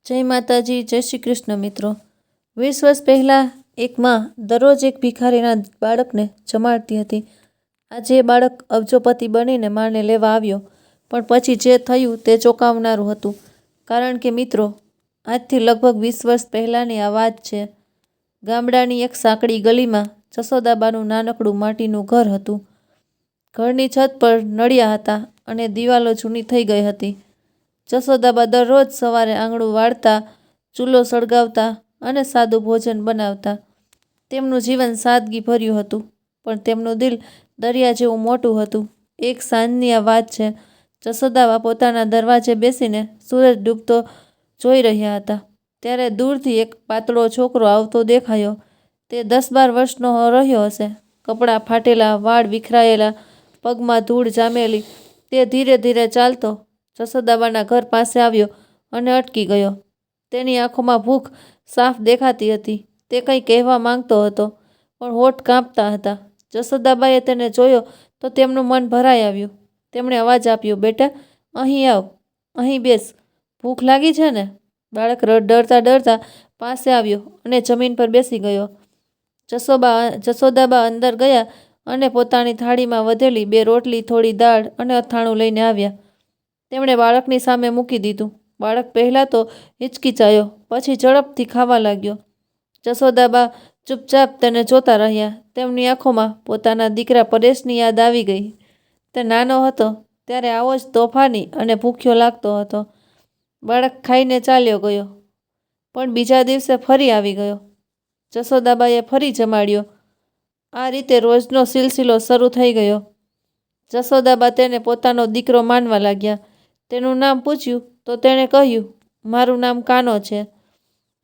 જય માતાજી, જય શ્રી કૃષ્ણ મિત્રો। 20 વર્ષ પહેલાં એક માં દરરોજ એક ભિખારીના બાળકને જમાડતી હતી। આજે એ બાળક અબજોપતિ બનીને માને લેવા આવ્યો, પણ પછી જે થયું તે ચોંકાવનારું હતું। કારણ કે મિત્રો, આજથી લગભગ 20 વર્ષ પહેલાંની આ વાત છે। ગામડાની એક સાંકડી ગલીમાં જશોદાબાનું નાનકડું માટીનું ઘર હતું। ઘરની છત પર નળિયા હતા અને દિવાલો જૂની થઈ ગઈ હતી। જશોદાબા દરરોજ સવારે આંગણું વાળતા, ચૂલો સળગાવતા અને સાદું ભોજન બનાવતા। તેમનું જીવન સાદગી ભર્યું હતું, પણ તેમનું દિલ દરિયા જેવું મોટું હતું। એક સાંજની આ વાત છે। જશોદાબા પોતાના દરવાજે બેસીને સૂરજ ડૂબતો જોઈ રહ્યા હતા, ત્યારે દૂરથી એક પાતળો છોકરો આવતો દેખાયો। તે 10-12 વર્ષનો રહ્યો હશે। કપડાં ફાટેલા, વાળ વિખરાયેલા, પગમાં ધૂળ જામેલી। તે ધીરે ધીરે ચાલતો જશોદાબાના ઘર પાસે આવ્યો અને અટકી ગયો। તેની આંખોમાં ભૂખ સાફ દેખાતી હતી। તે કંઈ કહેવા માંગતો હતો, પણ હોઠ કાંપતા હતા। જશોદાબાએ તેને જોયો તો તેમનું મન ભરાઈ આવ્યું। તેમણે અવાજ આપ્યો, "બેટા, અહીં આવ, અહીં બેસ, ભૂખ લાગી છે ને?" બાળક ડરતા ડરતા પાસે આવ્યો અને જમીન પર બેસી ગયો। જશોદાબા અંદર ગયા અને પોતાની થાળીમાં વધેલી 2 રોટલી, થોડી દાળ અને અથાણું લઈને આવ્યા। તેમણે બાળકની સામે મૂકી દીધું। બાળક પહેલાં તો હિચકિચાયો, પછી ઝડપથી ખાવા લાગ્યો। જશોદાબા ચૂપચાપ તેને જોતા રહ્યા। તેમની આંખોમાં પોતાના દીકરા પરેશની યાદ આવી ગઈ। તે નાનો હતો ત્યારે આવો જ તોફાની અને ભૂખ્યો લાગતો હતો। બાળક ખાઈને ચાલ્યો ગયો, પણ બીજા દિવસે ફરી આવી ગયો। જશોદાબાએ ફરી જમાડ્યો। આ રીતે રોજનો સિલસિલો શરૂ થઈ ગયો। જશોદાબા તેને પોતાનો દીકરો માનવા લાગ્યા। તેનું નામ પૂછ્યું તો તેણે કહ્યું, "મારું નામ કાનો છે।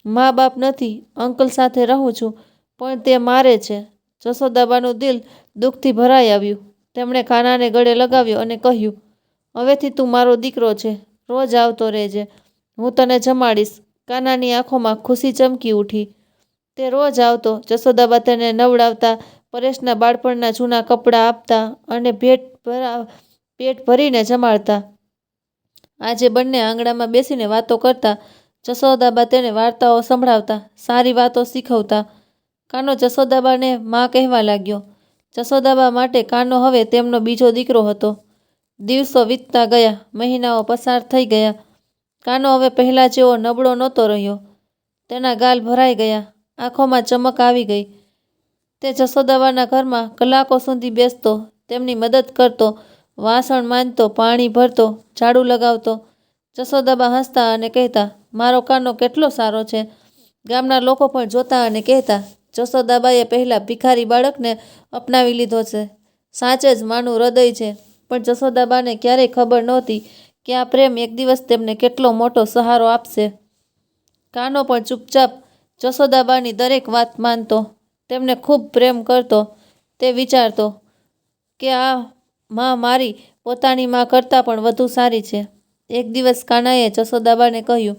મા બાપ નથી, અંકલ સાથે રહું છું, પણ તે મારે છે." જશોદાબાનું દિલ દુઃખથી ભરાઈ આવ્યું। તેમણે કાનાને ગળે લગાવ્યો અને કહ્યું, "હવેથી તું મારો દીકરો છે, રોજ આવતો રહેજે, હું તને જમાડીશ." કાનાની આંખોમાં ખુશી ચમકી ઉઠી। તે રોજ આવતો। જશોદાબા તેને નવડાવતા, પરેશના બાળપણના જૂના કપડાં આપતા અને પેટ ભરીને જમાડતા। આજે બંને આંગણામાં બેસીને વાતો કરતા। જશોદાબા તેને વાર્તાઓ સંભળાવતા, સારી વાતો શીખવતા। કાનો જશોદાબાને માં કહેવા લાગ્યો। જશોદાબા માટે કાનો હવે તેમનો બીજો દીકરો હતો। દિવસો વીતતા ગયા, મહિનાઓ પસાર થઈ ગયા। કાનો હવે પહેલાં જેવો નબળો નહોતો રહ્યો। તેના ગાલ ભરાઈ ગયા, આંખોમાં ચમક આવી ગઈ। તે જશોદાબાના ઘરમાં કલાકો સુધી બેસતો, તેમની મદદ કરતો, વાસણ માંજતો, પાણી ભરતો, ઝાડુ લગાવતો। જશોદાબા હસતા અને કહેતા, "મારો કાનો કેટલો સારો છે." ગામના લોકો પણ જોતા અને કહેતા, "જશોદાબાએ પહેલાં ભિખારી બાળકને અપનાવી લીધો છે, સાચે જ માનું હૃદય છે." પણ જશોદાબાને ક્યારેય ખબર નહોતી કે આ પ્રેમ એક દિવસ તેમને કેટલો મોટો સહારો આપશે। કાનો પણ ચૂપચાપ જશોદાબાની દરેક વાત માનતો, તેમને ખૂબ પ્રેમ કરતો। તે વિચારતો કે આ માં મારી પોતાની માં કરતાં પણ વધુ સારી છે। એક દિવસ કાનાએ જશોદાબાને કહ્યું,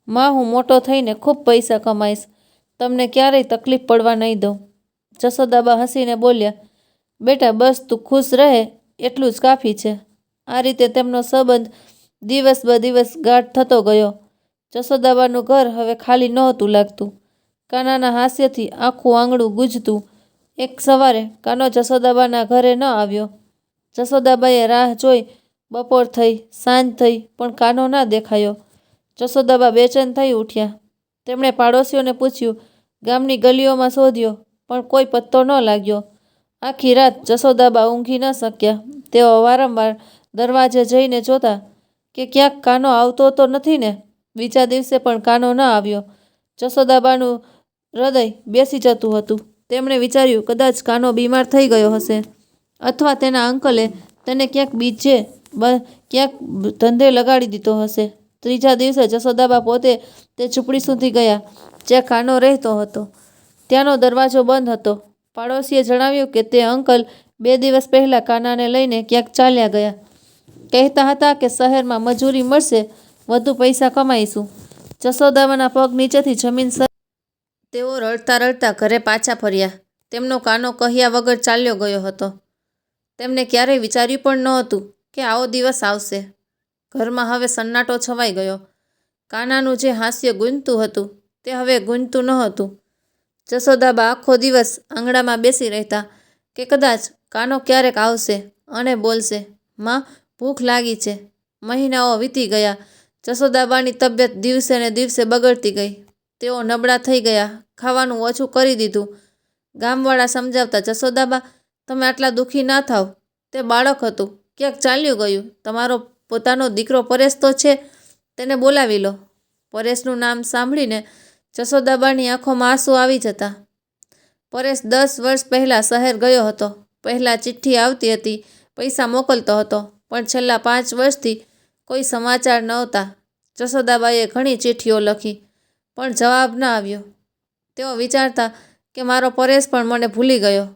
"માં, હું મોટો થઈને ખૂબ પૈસા કમાઈશ, તમને ક્યારેય તકલીફ પડવા નહીં દઉં." જશોદાબા હસીને બોલ્યા, "બેટા, બસ તું ખુશ રહે એટલું જ કાફી છે." આ રીતે તેમનો સંબંધ દિવસ બદિવસ ગાઢ થતો ગયો। જશોદાબાનું ઘર હવે ખાલી નહોતું લાગતું। કાનાના હાસ્યથી આખું આંગણું ગૂંજતું। એક સવારે કાનો જશોદાબાના ઘરે ન આવ્યો। જશોદાબાએ રાહ જોઈ, બપોર થઈ, સાંજ થઈ, પણ કાનો ના દેખાયો। જશોદાબા બેચેન થઈ ઉઠ્યા। તેમણે પાડોશીઓને પૂછ્યું, ગામની ગલીઓમાં શોધ્યો, પણ કોઈ પત્તો ન લાગ્યો। આખી રાત જશોદાબા ઊંઘી ન શક્યા। તેઓ વારંવાર દરવાજે જઈને જોતા કે ક્યાંક કાનો આવતો તો નથી ને। બીજા દિવસે પણ કાનો ન આવ્યો। જશોદાબાનું હૃદય બેસી જતું હતું। તેમણે વિચાર્યું, કદાચ કાનો બીમાર થઈ ગયો હશે, અથવા તેના અંકલે તેને ક્યાંક બીજે ક્યાંક ધંધે લગાડી દીધો હશે। ત્રીજા દિવસે જશોદાબા પોતે તે ઝૂંપડી સુધી ગયા જ્યાં કાનો રહેતો હતો। ત્યાંનો દરવાજો બંધ હતો। પાડોશીએ જણાવ્યું કે તે અંકલ 2 દિવસ પહેલાં કાનાને લઈને ક્યાંક ચાલ્યા ગયા। કહેતા હતા કે શહેરમાં મજૂરી મળશે, વધુ પૈસા કમાઈશું। જશોદાબાના પગ નીચેથી જમીન તેઓ રડતા રડતા ઘરે પાછા ફર્યા। તેમનો કાનો કહ્યા વગર ચાલ્યો ગયો હતો। તેમને ક્યારેય વિચાર્યું પણ નહોતું કે આવો દિવસ આવશે। ઘરમાં હવે સન્નાટો છવાઈ ગયો। કાનાનું જે હાસ્ય ગૂંજતું હતું તે હવે ગૂંજતું ન હતું. જશોદાબા આખો દિવસ આંગણામાં બેસી રહેતા કે કદાચ કાનો ક્યારેક આવશે અને બોલશે, માં, ભૂખ લાગી છે. મહિનાઓ વીતી ગયા. જશોદાબાની તબિયત દિવસે ને દિવસે બગડતી ગઈ. તેઓ નબળા થઈ ગયા, ખાવાનું ઓછું કરી દીધું. ગામવાળા સમજાવતા, જશોદાબા, તમે આટલા દુઃખી ના થાવ. તે બાળક હતું, ક્યાંક ચાલ્યું ગયું. તમારો પોતાનો દીકરો પરેશ તો છે, તેને બોલાવી લો. પરેશનું નામ સાંભળીને જશોદાબાની આંખોમાં આંસુ આવી જતા. પરેશ 10 વર્ષ પહેલાં શહેર ગયો હતો. પહેલાં ચિઠ્ઠી આવતી હતી, પૈસા મોકલતો હતો, પણ છેલ્લા 5 વર્ષથી કોઈ સમાચાર નહોતા. જશોદાબાઈએ ઘણી ચિઠ્ઠીઓ લખી, પણ જવાબ ન આવ્યો. તેઓ વિચારતા કે મારો પરેશ પણ મને ભૂલી ગયો.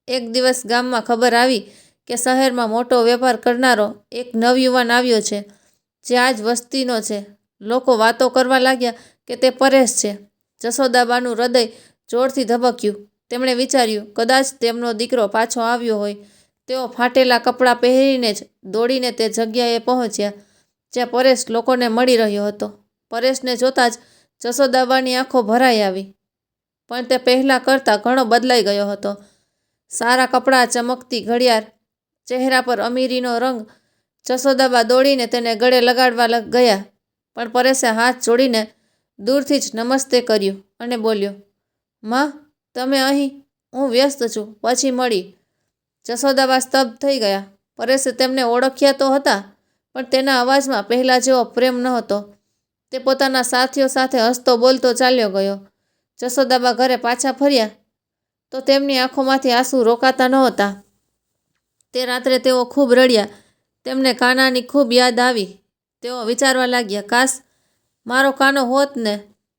એક દિવસ ગામમાં ખબર આવી કે શહેરમાં મોટો વેપાર કરનારો એક નવયુવાન આવ્યો છે, જે આજ વસ્તીનો છે. લોકો વાતો કરવા લાગ્યા કે તે પરેશ છે. જશોદાબાનું હૃદય જોરથી ધબક્યું. તેમણે વિચાર્યું, કદાચ તેમનો દીકરો પાછો આવ્યો હોય. તેઓ ફાટેલા કપડાં પહેરીને જ દોડીને તે જગ્યાએ પહોંચ્યા જ્યાં પરેશ લોકોને મળી રહ્યો હતો. પરેશને જોતાં જ જશોદાબાની આંખો ભરાઈ આવી. પણ તે પહેલાં કરતાં ઘણો બદલાઈ ગયો હતો. સારા કપડાં, ચમકતી ઘડિયાળ, ચહેરા પર અમીરીનો રંગ. જશોદાબા દોડીને તેને ગળે લગાડવા ગયા, પણ પરેશે હાથ જોડીને દૂરથી જ નમસ્તે કર્યું અને બોલ્યો, માં, તમે અહીં? હું વ્યસ્ત છું, પછી મળી. જશોદાબા સ્તબ્ધ થઈ ગયા. પરેશે તેમને ઓળખ્યા તો હતા, પણ તેના અવાજમાં પહેલાં જેવો પ્રેમ નહોતો. તે પોતાના સાથીઓ સાથે હસતો બોલતો ચાલ્યો ગયો. જશોદાબા ઘરે પાછા ફર્યા તો તેમની આંખોમાંથી આંસુ રોકાતા નહોતા. તે રાત્રે તેઓ ખૂબ રડ્યા. તેમને કાનાની ખૂબ યાદ આવી. તેઓ વિચારવા લાગ્યા, કાશ મારો કાનો હોત ને,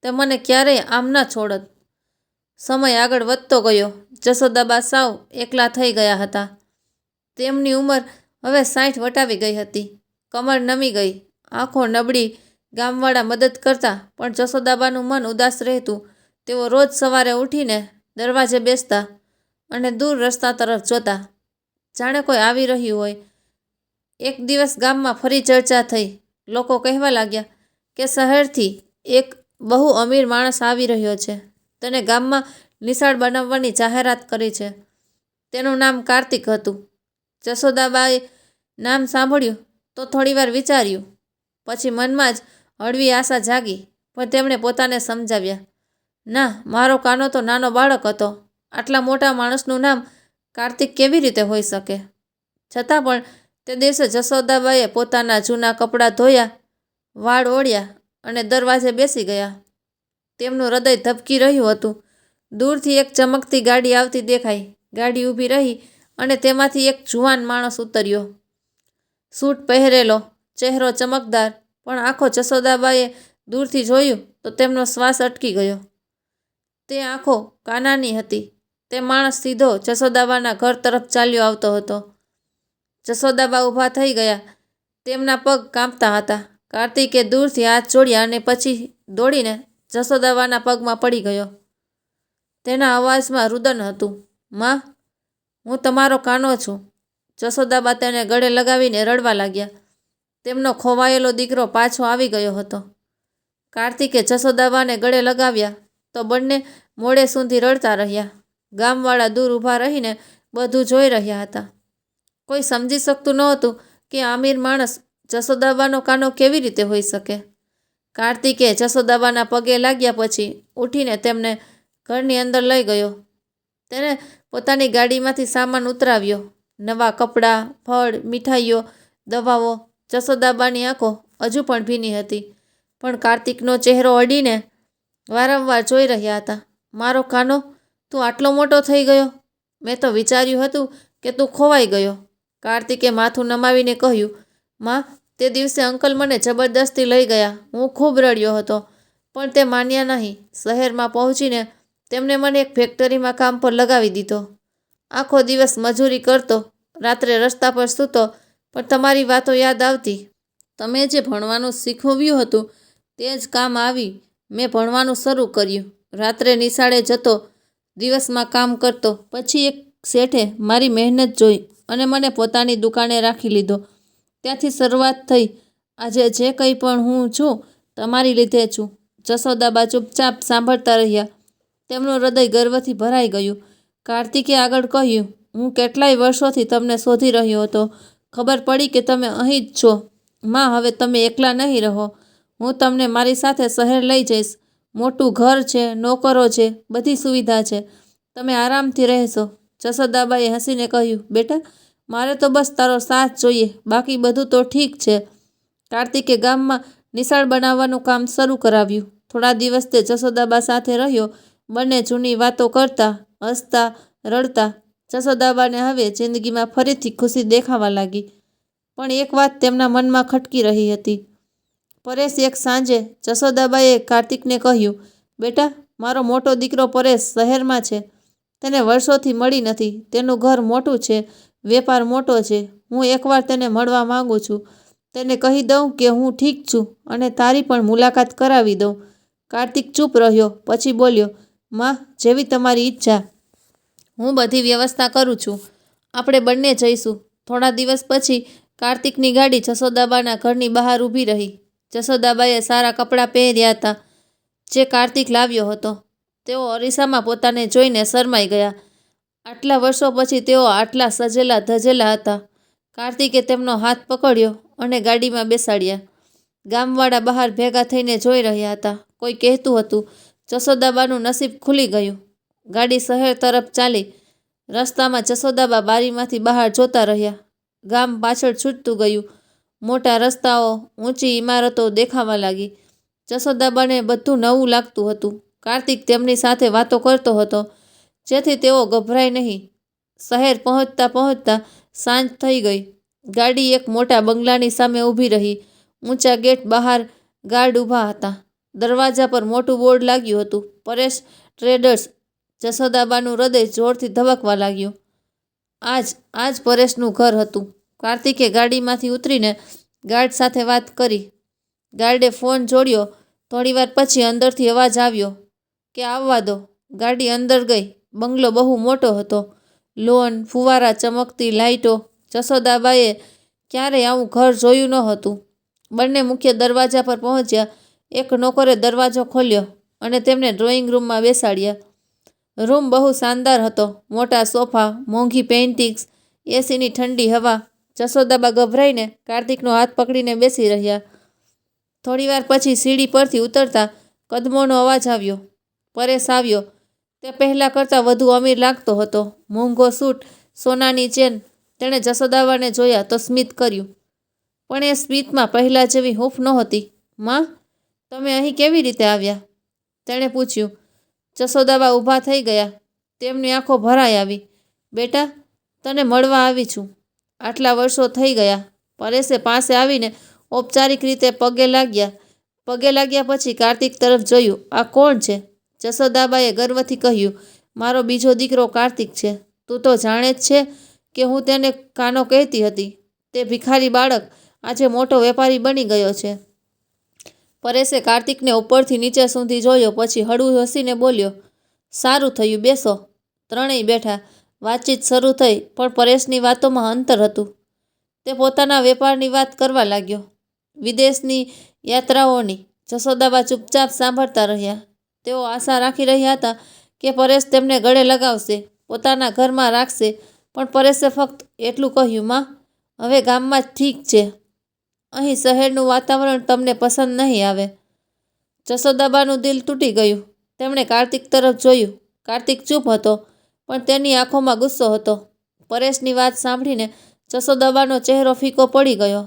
તે મને ક્યારેય આમ ના છોડત. સમય આગળ વધતો ગયો. જશોદાબા સાવ એકલા થઈ ગયા હતા. તેમની ઉંમર હવે 60 વટાવી ગઈ હતી. કમર નમી ગઈ, આંખો નબળી. ગામવાળા મદદ કરતા, પણ જશોદાબાનું મન ઉદાસ રહેતું. તેઓ રોજ સવારે ઉઠીને દરવાજે બેસતા અને દૂર રસ્તા તરફ જોતા, જાણે કોઈ આવી રહ્યું હોય. એક દિવસ ગામમાં ફરી ચર્ચા થઈ. લોકો કહેવા લાગ્યા કે શહેરથી એક બહુ અમીર માણસ આવી રહ્યો છે. તેને ગામમાં નિશાળ બનાવવાની જાહેરાત કરી છે. તેનું નામ કાર્તિક હતું. જશોદાબાએ નામ સાંભળ્યું તો થોડીવાર વિચાર્યું. પછી મનમાં જ હળવી આશા જાગી. પણ તેમણે પોતાને સમજાવ્યા, ના, મારો કાનો તો નાનો બાળક હતો. આટલા મોટા માણસનું નામ કાર્તિક કેવી રીતે હોઈ શકે? છતાં પણ તે દિવસે જશોદાબાએ પોતાના જૂના કપડાં ધોયા, વાળ ઓળ્યા અને દરવાજે બેસી ગયા. તેમનું હૃદય ધબકી રહ્યું હતું. દૂરથી એક ચમકતી ગાડી આવતી દેખાઈ. ગાડી ઊભી રહી અને તેમાંથી એક જુવાન માણસ ઉતર્યો. સૂટ પહેરેલો, ચહેરો ચમકદાર, પણ આંખો. જશોદાબાએ દૂરથી જોયું તો તેમનો શ્વાસ અટકી ગયો. તે આંખો કાનાની હતી. તે માણસ સીધો જશોદાબાના ઘર તરફ ચાલ્યો આવતો હતો. જશોદાબા ઊભા થઈ ગયા. તેમના પગ કાંપતા હતા. કાર્તિકે દૂરથી હાથ જોડ્યા અને પછી દોડીને જશોદાબાના પગમાં પડી ગયો. તેના અવાજમાં રુદન હતું, માં, હું તમારો કાનો છું. જશોદાબા તેને ગળે લગાવીને રડવા લાગ્યા. તેમનો ખોવાયેલો દીકરો પાછો આવી ગયો હતો. કાર્તિકે જશોદાબાને ગળે લગાવ્યા તો બંને મોડે સુધી રડતા રહ્યા. ગામવાળા દૂર ઊભા રહીને બધું જોઈ રહ્યા હતા. કોઈ સમજી શકતું નહોતું કે અમીર માણસ જશોદાબાનો કાનો કેવી રીતે હોઈ શકે. કાર્તિકે જશોદાબાના પગે લાગ્યા પછી ઉઠીને તેમને ઘરની અંદર લઈ ગયો. તેને પોતાની ગાડીમાંથી સામાન ઉતરાવ્યો. નવા કપડાં, ફળ, મીઠાઈઓ, દવાઓ. જશોદાબાની આંખો હજુ પણ ભીની હતી, પણ કાર્તિકનો ચહેરો અડીને વારંવાર જોઈ રહ્યા હતા. મારો કાનો, તું આટલો મોટો થઈ ગયો. મેં તો વિચાર્યું હતું કે તું ખોવાઈ ગયો. કાર્તિકે માથું નમાવીને કહ્યું, માં, તે દિવસે અંકલ મને જબરદસ્તી લઈ ગયા. હું ખૂબ રડ્યો હતો, પણ તે માન્યા નહીં. શહેરમાં પહોંચીને તેમને મને એક ફેક્ટરીમાં કામ પર લગાવી દીધો. આખો દિવસ મજૂરી કરતો, રાત્રે રસ્તા પર સૂતો, પણ તમારી વાતો યાદ આવતી. તમે જે ભણવાનું શીખવ્યું હતું તે જ કામ આવી. મેં ભણવાનું શરૂ કર્યું. રાત્રે નિશાળે જતો, દિવસમાં કામ કરતો. પછી એક શેઠે મારી મહેનત જોઈ અને મને પોતાની દુકાને રાખી લીધો. ત્યાંથી શરૂઆત થઈ. આજે જે કંઈ પણ હું છું તમારી લીધે છું. જશોદાબા ચૂપચાપ સાંભળતા રહ્યા. તેમનું હૃદય ગર્વથી ભરાઈ ગયું. કાર્તિકે આગળ કહ્યું, હું કેટલાય વર્ષોથી તમને શોધી રહ્યો હતો. ખબર પડી કે તમે અહીં જ છો. માં, હવે તમે એકલા નહીં રહો. હું તમને મારી સાથે શહેર લઈ જઈશ. મોટું ઘર છે, નોકરો છે, બધી સુવિધા છે. તમે આરામથી રહેશો. જશોદાબાએ હસીને કહ્યું, બેટા, મારે તો બસ તારો સાથ જોઈએ, બાકી બધું તો ઠીક છે. કાર્તિકે ગામમાં નિશાળ બનાવવાનું કામ શરૂ કરાવ્યું. થોડા દિવસ તે જશોદાબા સાથે રહ્યો. બંને જૂની વાતો કરતા, હસતા, રડતા. જશોદાબાને હવે જિંદગીમાં ફરીથી ખુશી દેખાવા લાગી. પણ એક વાત તેમના મનમાં ખટકી રહી હતી. પરેશ એક સાંજે જશોદાબાએ કાર્તિકને કહ્યું, બેટા, મારો મોટો દીકરો પરેશ શહેરમાં છે. તેને વર્ષોથી મળી નથી. તેનું ઘર મોટું છે, વેપાર મોટો છે. હું એકવાર તેને મળવા માંગુ છું. તેને કહી દઉં કે હું ઠીક છું અને તારી પણ મુલાકાત કરાવી દઉં. કાર્તિક ચૂપ રહ્યો. પછી બોલ્યો, માં, જેવી તમારી ઈચ્છા. હું બધી વ્યવસ્થા કરું છું. આપણે બંને જઈશું. થોડા દિવસ પછી કાર્તિકની ગાડી જશોદાબાના ઘરની બહાર ઊભી રહી. જશોદાબાએ સારા કપડાં પહેર્યા હતા, જે કાર્તિક લાવ્યો હતો. તેઓ અરીસામાં પોતાને જોઈને શરમાઈ ગયા. આટલા વર્ષો પછી તેઓ આટલા સજેલા ધજેલા હતા. કાર્તિકે તેમનો હાથ પકડ્યો અને ગાડીમાં બેસાડ્યા. ગામવાળા બહાર ભેગા થઈને જોઈ રહ્યા હતા. કોઈ કહેતું હતું, જશોદાબાનું નસીબ ખુલી ગયું. ગાડી શહેર તરફ ચાલી. રસ્તામાં જશોદાબા બારીમાંથી બહાર જોતા રહ્યા. ગામ પાછળ છૂટતું ગયું. મોટા રસ્તાઓ, ઊંચી ઇમારતો દેખાવા લાગી. જશોદાબાને બધું નવું લાગતું હતું. કાર્તિક તેમની સાથે વાતો કરતો હતો, જેથી તેઓ ગભરાય નહીં. શહેર પહોંચતા પહોંચતા સાંજ થઈ ગઈ. ગાડી એક મોટા બંગલાની સામે ઊભી રહી. ઊંચા ગેટ બહાર ગાર્ડ ઊભા હતા. દરવાજા પર મોટું બોર્ડ લાગ્યું હતું, પરેશ ટ્રેડર્સ. જશોદાબાનું હૃદય જોરથી ધબકવા લાગ્યું. આજ પરેશનું ઘર હતું. કાર્તિકે ગાડીમાંથી ઉતરીને ગાર્ડ સાથે વાત કરી. ગાર્ડે ફોન જોડ્યો. થોડીવાર પછી અંદરથી અવાજ આવ્યો કે આવવા દો. ગાડી અંદર ગઈ. બંગલો બહુ મોટો હતો. લોન, ફુવારા, ચમકતી લાઇટો. જશોદાબાએ ક્યારેય આવું ઘર જોયું ન હતું. બંને મુખ્ય દરવાજા પર પહોંચ્યા. એક નોકરે દરવાજો ખોલ્યો અને તેમને ડ્રોઈંગ રૂમમાં બેસાડ્યા. રૂમ બહુ શાનદાર હતો. મોટા સોફા, મોંઘી પેઇન્ટિંગ્સ, એસીની ઠંડી હવા. જશોદાબા ગભરાઈને કાર્તિકનો હાથ પકડીને બેસી રહ્યા. થોડીવાર પછી સીડી પરથી ઉતરતા કદમોનો અવાજ આવ્યો. પરેશ આવ્યો. તે પહેલાં કરતાં વધુ અમીર લાગતો હતો. મોંઘો સૂટ, સોનાની ચેન. તેણે જશોદાબાને જોયા તો સ્મિત કર્યું. પણ એ સ્મિતમાં પહેલાં જેવી હૂંફ નહોતી. માં, તમે અહીં કેવી રીતે આવ્યા? તેણે પૂછ્યું. જશોદાબા ઊભા થઈ ગયા. તેમની આંખો ભરાઈ આવી. બેટા, તને મળવા આવી છું. આટલા વર્ષો થઈ ગયા. પરેશે પાસે આવીને ઔપચારિક રીતે પગે લાગ્યા પછી કાર્તિક તરફ જોયું. આ કોણ છે? જશોદાબાએ ગર્વથી કહ્યું, મારો બીજો દીકરો કાર્તિક છે. તું તો જાણે જ છે કે હું તેને કાનો કહેતી હતી. તે ભિખારી બાળક આજે મોટો વેપારી બની ગયો છે. પરેશે કાર્તિકને ઉપરથી નીચે સુધી જોયો. પછી હળવું હસીને બોલ્યો, સારું થયું, બેસો. ત્રણેય બેઠા. વાતચીત શરૂ થઈ, પણ પરેશની વાતોમાં અંતર હતું. તે પોતાના વેપારની વાત કરવા લાગ્યો, વિદેશની યાત્રાઓની. જશોદાબા ચૂપચાપ સાંભળતા રહ્યા. તેઓ આશા રાખી રહ્યા હતા કે પરેશ તેમને ગળે લગાવશે, પોતાના ઘરમાં રાખશે. પણ પરેશે ફક્ત એટલું કહ્યું, માં, હવે ગામમાં જ ઠીક છે. અહીં શહેરનું વાતાવરણ તમને પસંદ નહીં આવે. જશોદાબાનું દિલ તૂટી ગયું. તેમણે કાર્તિક તરફ જોયું. કાર્તિક ચૂપ હતો, પણ તેની આંખોમાં ગુસ્સો હતો. પરેશની વાત સાંભળીને જશોદાબાનો ચહેરો ફીકો પડી ગયો.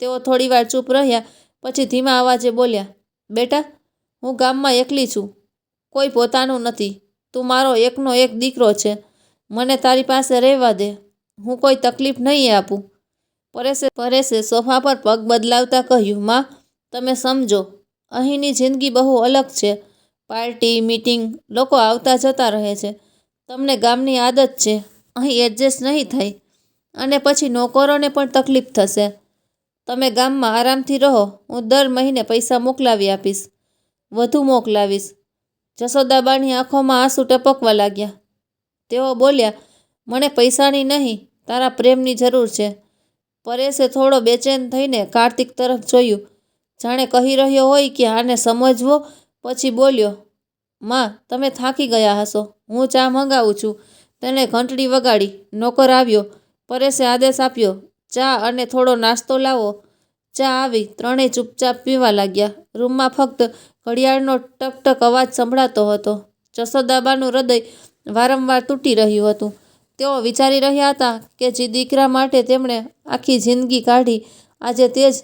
તેઓ થોડીવાર ચૂપ રહ્યા. પછી ધીમા અવાજે બોલ્યા, બેટા, હું ગામમાં એકલી છું. કોઈ પોતાનું નથી. તું મારો એકનો એક દીકરો છે. મને તારી પાસે રહેવા દે. હું કોઈ તકલીફ નહીં આપું. પરેશે સોફા પર પગ બદલાવતા કહ્યું, માં, તમે સમજો, અહીંની જિંદગી બહુ અલગ છે. પાર્ટી, મીટિંગ, લોકો આવતા જતા રહે છે. તમને ગામની આદત છે. અહીં એડજસ્ટ નહીં થાય. અને પછી નોકરોને પણ તકલીફ થશે. તમે ગામમાં આરામથી રહો. હું દર મહિને પૈસા મોકલાવી આપીશ, વધુ મોકલાવીશ. જશોદાબાની આંખોમાં આંસુ ટપકવા લાગ્યા. તેઓ બોલ્યા, મને પૈસાની નહીં, તારા પ્રેમની જરૂર છે. પરેશે થોડો બેચેન થઈને કાર્તિક તરફ જોયું. જાણે કહી રહ્યો હોય કે આને સમજવો. પછી બોલ્યો, માં, તમે થાકી ગયા હશો, હું ચા મંગાવું છું. તેને ઘંટડી વગાડી. નોકર આવ્યો. પરેશે આદેશ આપ્યો, ચા અને થોડો નાસ્તો લાવો. ચા આવી. ત્રણેય ચૂપચાપ પીવા લાગ્યા. રૂમમાં ફક્ત ઘડિયાળનો ટકટક અવાજ સંભળાતો હતો. જશોદાબાનું હૃદય વારંવાર તૂટી રહ્યું હતું. તેઓ વિચારી રહ્યા હતા કે જે દીકરા માટે તેમણે આખી જિંદગી કાઢી, આજે તે જ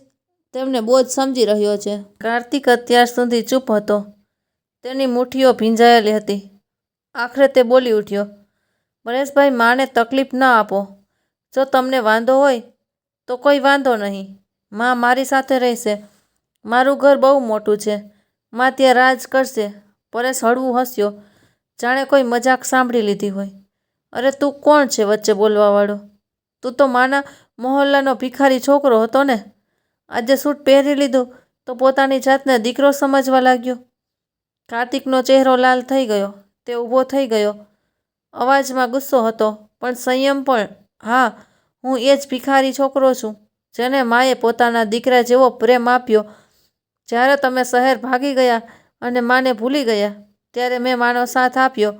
તેમને બોજ સમજી રહ્યો છે. કાર્તિક અત્યાર સુધી ચૂપ હતો. તેની મુઠ્ઠીઓ ભીંજાયેલી હતી. આખરે તે બોલી ઉઠ્યો, પરેશભાઈ, માને તકલીફ ન આપો. જો તમને વાંધો હોય તો કોઈ વાંધો નહીં. માં મારી સાથે રહેશે. મારું ઘર બહુ મોટું છે. માં ત્યાં રાજ કરશે. પરેશ હળવું હસ્યો, જાણે કોઈ મજાક સાંભળી લીધી હોય. અરે તું કોણ છે વચ્ચે બોલવાવાળો? તું તો માના મોહલ્લાનો ભિખારી છોકરો હતો ને? આજે સૂટ પહેરી લીધું તો પોતાની જાતને દીકરો સમજવા લાગ્યો. કાર્તિકનો ચહેરો લાલ થઈ ગયો. તે ઊભો થઈ ગયો. અવાજમાં ગુસ્સો હતો, પણ સંયમ પણ. હા, હું એ જ ભિખારી છોકરો છું, જેને માએ પોતાના દીકરા જેવો પ્રેમ આપ્યો. જ્યારે તમે શહેર ભાગી ગયા અને માને ભૂલી ગયા, ત્યારે મેં માનો સાથ આપ્યો.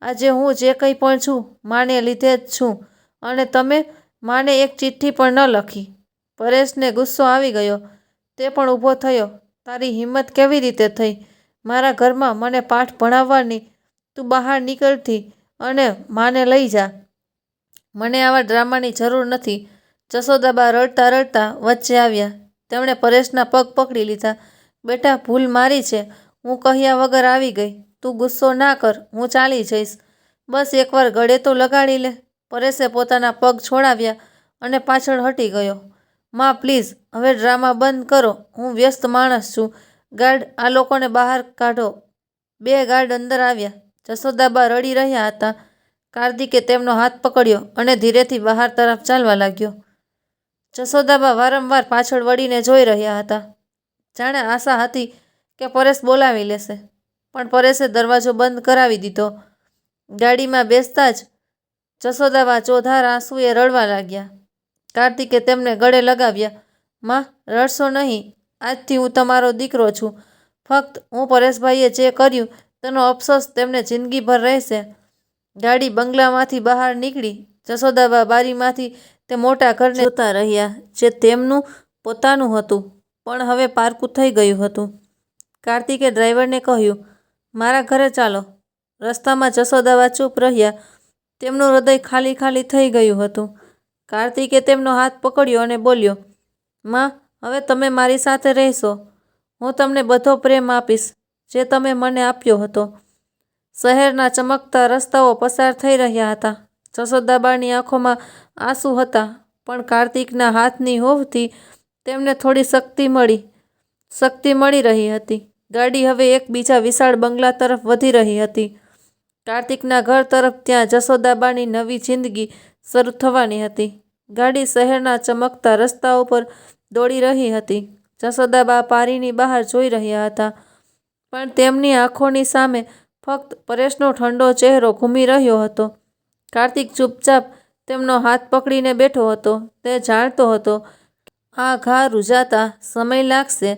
આજે હું જે કંઈ પણ છું, માને લીધે જ છું. અને તમે માને એક ચિઠ્ઠી પણ ન લખી. પરેશને ગુસ્સો આવી ગયો. તે પણ ઊભો થયો. તારી હિંમત કેવી રીતે થઈ મારા ઘરમાં મને પાઠ ભણાવવાની? તું બહાર નીકળતી અને માને લઈ જા. મને આવા ડ્રામાની જરૂર નથી. જશોદાબા રડતા રડતા વચ્ચે આવ્યા. તેમણે પરેશના પગ પકડી લીધા. બેટા, ભૂલ મારી છે. હું કહ્યા વગર આવી ગઈ. તું ગુસ્સો ના કર, હું ચાલી જઈશ. બસ એકવાર ગળે તો લગાડી લે. પરેશે પોતાના પગ છોડાવ્યા અને પાછળ હટી ગયો. માં, પ્લીઝ, હવે ડ્રામા બંધ કરો. હું વ્યસ્ત માણસ છું. ગાર્ડ, આ લોકોને બહાર કાઢો. 2 ગાર્ડ અંદર આવ્યા. જશોદાબા રડી રહ્યા હતા. કાર્તિકે તેમનો હાથ પકડ્યો અને ધીરેથી બહાર તરફ ચાલવા લાગ્યો. જશોદાબા વારંવાર પાછળ વળીને જોઈ રહ્યા હતા. જાણે આશા હતી કે પરેશ બોલાવી લેશે. પણ પરેશે દરવાજો બંધ કરાવી દીધો. ગાડીમાં બેસતા જ જશોદાબા ચોધાર આંસુએ રડવા લાગ્યા. કાર્તિકે તેમને ગળે લગાવ્યા. માં, રડશો નહીં. આજથી હું તમારો દીકરો છું. ફક્ત હું પરેશભાઈએ જે કર્યું તેનો અફસોસ તેમને જિંદગીભર રહેશે. ગાડી બંગલામાંથી બહાર નીકળી. જશોદાબા બારીમાંથી તે મોટા ઘરને જોતા રહ્યા, જે તેમનું પોતાનું હતું, પણ હવે પારકું થઈ ગયું હતું. કાર્તિકે ડ્રાઈવરને કહ્યું, મારા ઘરે ચાલો. રસ્તામાં જશોદાબા ચૂપ રહ્યા. તેમનું હૃદય ખાલી ખાલી થઈ ગયું હતું. કાર્તિકે તેમનો હાથ પકડ્યો અને બોલ્યો, માં, હવે તમે મારી સાથે રહેશો. હું તમને બધો પ્રેમ આપીશ જે તમે મને આપ્યો હતો. શહેરના ચમકતા રસ્તાઓ પસાર થઈ રહ્યા હતા. જશોદાબાની આંખોમાં આંસુ હતા, પણ કાર્તિકના હાથની હૂંફથી તેમને થોડી શક્તિ મળી રહી હતી. ગાડી હવે એક બીજા વિશાળ બંગલા તરફ વધી રહી હતી. કાર્તિકના ઘર તરફ. ત્યાં જશોદાબાની નવી જિંદગી શરૂ થવાની હતી. ગાડી શહેરના ચમકતા રસ્તાઓ પર દોડી રહી હતી. જશોદાબા પારીની બહાર જોઈ રહ્યા હતા, પણ તેમની આંખોની સામે ફક્ત પરેશનો ઠંડો ચહેરો ઘૂમી રહ્યો હતો. કાર્તિક ચૂપચાપ તેમનો હાથ પકડીને બેઠો હતો. તે જાણતો હતો આ ઘા રૂઝાતા સમય લાગશે.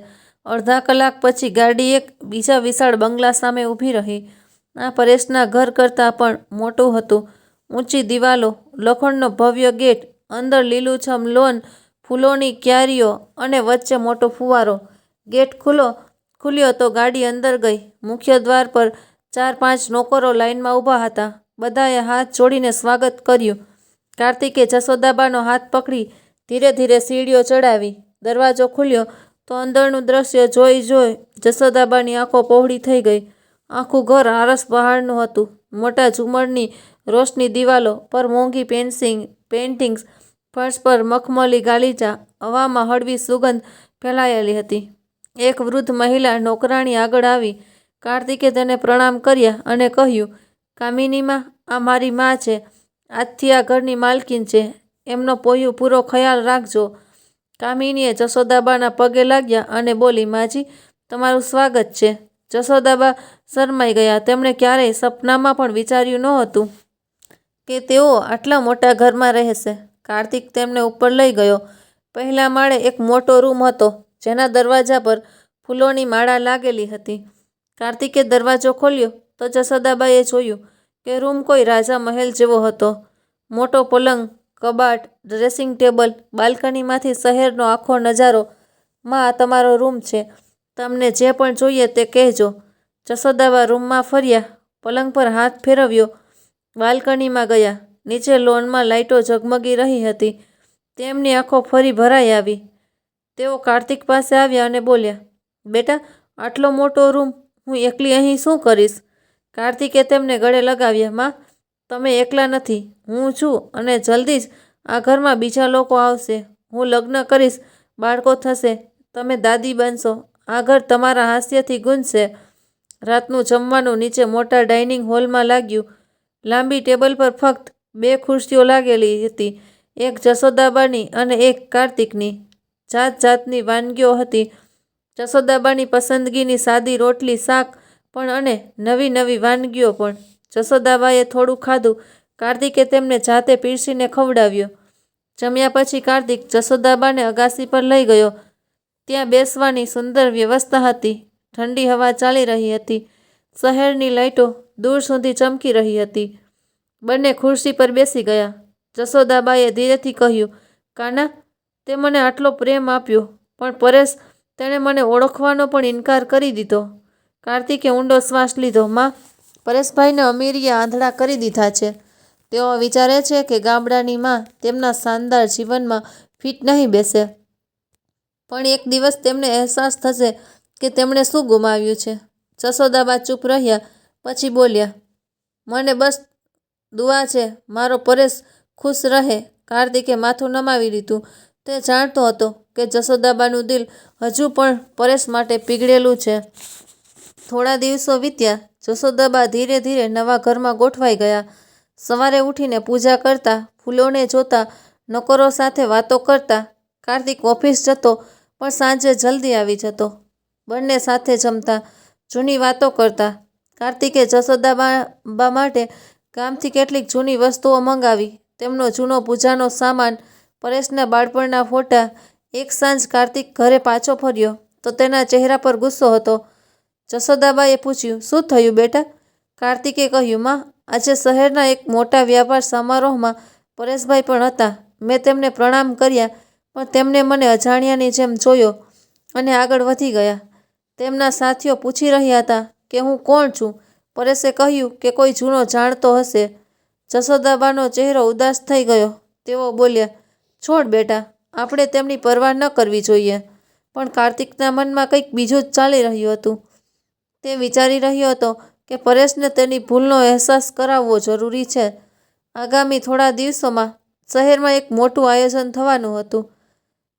અડધા કલાક પછી ગાડી એક બીજા વિશાળ બંગલા સામે ઊભી રહી. આ પરેશના ઘર કરતાં પણ મોટું હતું. ઊંચી દિવાલો, લોખંડનો ભવ્ય ગેટ, અંદર લીલુંછમ લોન, ફૂલોની ક્યારીઓ અને વચ્ચે મોટો ફુવારો. ગેટ ખુલ્યો તો ગાડી અંદર ગઈ. મુખ્ય દ્વાર પર 4-5 નોકરો લાઇનમાં ઊભા હતા. બધાએ હાથ જોડીને સ્વાગત કર્યું. કાર્તિકે જશોદાબાનો હાથ પકડી ધીરે ધીરે સીડીઓ ચડાવી. દરવાજો ખુલ્યો તો અંદરનું દ્રશ્ય જોઈ જશોદાબાની આંખો પહોળી થઈ ગઈ. આખું ઘર આરસ પહાડનું હતું. મોટા ઝુમ્મરની રોશની દિવાલો પર મોંઘી પેઇન્ટિંગ્સ, ફર્શ પર મખમલી ગાલીચા, હવામાં હળવી સુગંધ ફેલાયેલી હતી. એક વૃદ્ધ મહિલા નોકરાણી આગળ આવી. કાર્તિકે તેને પ્રણામ કર્યા અને કહ્યું, કામિનીમાં, આ મારી મા છે. આજથી આ ઘરની માલકીન છે. એમનો પૂરો ખ્યાલ રાખજો. કામિનીએ જશોદાબાના પગે લાગ્યા અને બોલી, માજી, તમારું સ્વાગત છે. જશોદાબા શરમાઈ ગયા. તેમણે ક્યારેય સપનામાં પણ વિચાર્યું નહોતું કે તેઓ આટલા મોટા ઘરમાં રહેશે. કાર્તિક તેમને ઉપર લઈ ગયો. પહેલા માળે એક મોટો રૂમ હતો, જેના દરવાજા પર ફૂલોની માળા લાગેલી હતી. કાર્તિકે દરવાજો ખોલ્યો તો જશોદાબાઈએ જોયું કે રૂમ કોઈ રાજા મહેલ જેવો હતો. મોટો પલંગ, કબાટ, ડ્રેસિંગ ટેબલ, બાલ્કનીમાંથી શહેરનો આખો નજારો. માં, આ તમારો રૂમ છે. તમને જે પણ જોઈએ તે કહેજો. જશોદાબા રૂમમાં ફર્યા, પલંગ પર હાથ ફેરવ્યો, બાલ્કનીમાં ગયા. નીચે લોનમાં લાઇટો ઝગમગી રહી હતી. તેમની આંખો ફરી ભરાઈ આવી. તેઓ કાર્તિક પાસે આવ્યા અને બોલ્યા, બેટા, આટલો મોટો રૂમ હું એકલી અહીં શું કરીશ? કાર્તિકે તેમને ગળે લગાવ્યા. માં, તમે એકલા નથી, હું છું અને જલ્દી જ આ ઘરમાં બીજા લોકો આવશે. હું લગ્ન કરીશ, બાળકો થશે, તમે દાદી બનશો. આ ઘર તમારા હાસ્યથી ગુંજશે. રાતનું જમવાનું નીચે મોટા ડાઇનિંગ હોલમાં લાગ્યું. લાંબી ટેબલ પર ફક્ત 2 ખુરશીઓ લાગેલી હતી, એક જશોદાબાની અને એક કાર્તિકની. જાત જાતની વાનગીઓ હતી. જશોદાબાની પસંદગીની સાદી રોટલી, શાક પણ અને નવી નવી વાનગીઓ પણ. જશોદાબાએ થોડું ખાધું. કાર્તિકે તેમને જાતે પીરસીને ખવડાવ્યો. જમ્યા પછી કાર્તિક જશોદાબાને અગાસી પર લઈ ગયો. ત્યાં બેસવાની સુંદર વ્યવસ્થા હતી. ઠંડી હવા ચાલી રહી હતી. શહેરની લાઇટો દૂર સુધી ચમકી રહી હતી. બંને ખુરશી પર બેસી ગયા. જશોદાબાએ ધીરેથી કહ્યું, કાના, તે મને આટલો પ્રેમ આપ્યો, પણ પરેશ, તેણે મને ઓળખવાનો પણ ઇનકાર કરી દીધો. કાર્તિકે ઊંડો શ્વાસ લીધો. માં, પરેશભાઈને અમીરીએ આંધળા કરી દીધા છે. તેઓ વિચારે છે કે ગામડાની માં તેમના શાનદાર જીવનમાં ફિટ નહીં બેસે. પણ એક દિવસ તેમને અહેસાસ થશે કે તેમણે શું ગુમાવ્યું છે. જશોદાબા ચૂપ રહ્યા, પછી બોલ્યા, મને બસ દુઆ છે, મારો પરેશ ખુશ રહે. કાર્તિકે માથું નમાવી લીધું. તે જાણતો હતો કે જશોદાબાનું દિલ હજુ પણ પરેશ માટે પીગળેલું છે. થોડા દિવસો વીત્યા. જશોદાબા ધીરે ધીરે નવા ઘરમાં ગોઠવાઈ ગયા. સવારે ઉઠીને પૂજા કરતા, ફૂલોને જોતા, નોકરો સાથે વાતો કરતા. કાર્તિક ઓફિસ જતો પણ સાંજે જલ્દી આવી જતો. બંને સાથે જમતા, જૂની વાતો કરતા. કાર્તિકે જશોદાબા માટે ગામથી કેટલીક જૂની વસ્તુઓ મંગાવી. તેમનો જૂનો પૂજાનો સામાન, પરેશના બાળપણના ફોટા. એક સાંજ કાર્તિક ઘરે પાછો ફર્યો તો તેના ચહેરા પર ગુસ્સો હતો. જશોદાબાએ પૂછ્યું, શું થયું બેટા? કાર્તિકે કહ્યું, માં, આજે શહેરના એક મોટા વ્યાપાર સમારોહમાં પરેશભાઈ પણ હતા. મેં તેમને પ્રણામ કર્યા, પણ તેમને મને અજાણ્યાની જેમ જોયો અને આગળ વધી ગયા. તેમના સાથીઓ પૂછી રહ્યા હતા કે હું કોણ છું. પરેશે કહ્યું કે કોઈ જૂનો જાણતો હશે. જશોદાબાનો ચહેરો ઉદાસ થઈ ગયો. તેઓ બોલ્યા, છોડ બેટા, આપણે તેમની પરવા ન કરવી જોઈએ. પણ કાર્તિકના મનમાં કંઈક બીજું જ ચાલી રહ્યું હતું. તે વિચારી રહ્યો હતો કે પરેશને તેની ભૂલનો અહેસાસ કરાવવો જરૂરી છે. આગામી થોડા દિવસોમાં શહેરમાં એક મોટું આયોજન થવાનું હતું.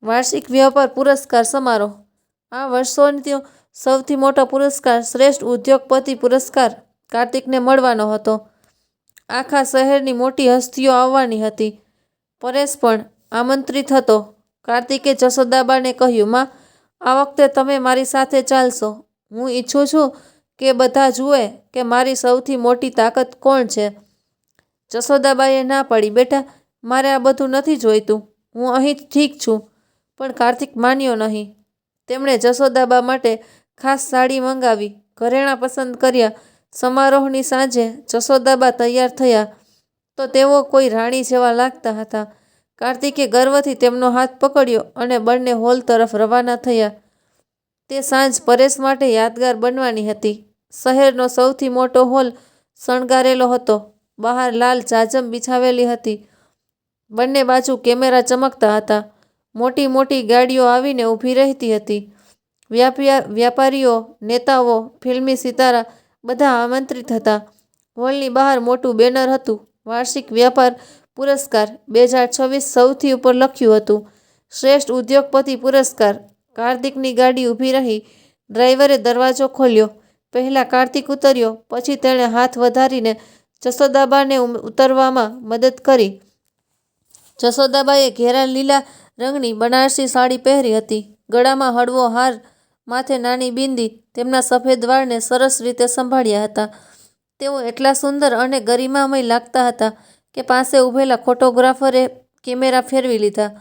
વાર્ષિક વ્યાપાર પુરસ્કાર સમારોહ. આ વર્ષોનો સૌથી મોટો પુરસ્કાર, શ્રેષ્ઠ ઉદ્યોગપતિ પુરસ્કાર કાર્તિકને મળવાનો હતો. આખા શહેરની મોટી હસ્તીઓ આવવાની હતી. પરેશ પણ આમંત્રિત હતો. કાર્તિકે જશોદાબાને કહ્યું, માં, આ વખતે તમે મારી સાથે ચાલશો. હું ઈચ્છું છું કે બધા જુએ કે મારી સૌથી મોટી તાકાત કોણ છે. જશોદાબાએ ના પાડી, બેટા, મારે આ બધું નથી જોઈતું. હું અહીં ઠીક છું. પણ કાર્તિક માન્યો નહીં. તેમણે જશોદાબા માટે ખાસ સાડી મંગાવી, ઘરેણાં પસંદ કર્યા. સમારોહની સાંજે જશોદાબા તૈયાર થયા તો તેઓ કોઈ રાણી જેવા લાગતા હતા. કાર્તિકે ગર્વથી તેમનો હાથ પકડ્યો અને બંને હોલ તરફ રવાના થયા. તે સાંજ પરેશ માટે યાદગાર બનવાની હતી. શહેરનો સૌથી મોટો હોલ શણગારેલો હતો. બહાર લાલ જાજમ બિછાવેલી હતી. બંને બાજુ કેમેરા ચમકતા હતા. મોટી મોટી ગાડીઓ આવીને ઊભી રહેતી હતી. વ્યાપારીઓ, નેતાઓ, ફિલ્મી સિતારા બધા આમંત્રિત હતા. હોલની બહાર મોટું બેનર હતું. વાર્ષિક વ્યાપાર પુરસ્કાર 2026 સૌથી ઉપર લખ્યું હતું. શ્રેષ્ઠ ઉદ્યોગપતિ પુરસ્કાર. કાર્તિકની ગાડી ઊભી રહી. ડ્રાઈવરે દરવાજો ખોલ્યો. પહેલા કાર્તિક ઉતર્યો, પછી તેણે હાથ વધારીને જશોદાબાને ઉતરવામાં મદદ કરી. જશોદાબાએ ઘેરા લીલા રંગની બનારસી સાડી પહેરી હતી. ગળામાં હળવો હાર, માથે નાની બિંદી. તેમના સફેદ વાળને સરસ રીતે સંભાળ્યા હતા. તેઓ એટલા સુંદર અને ગરિમામય લાગતા હતા કે પાસે ઊભેલા ફોટોગ્રાફરે કેમેરા ફેરવી લીધા.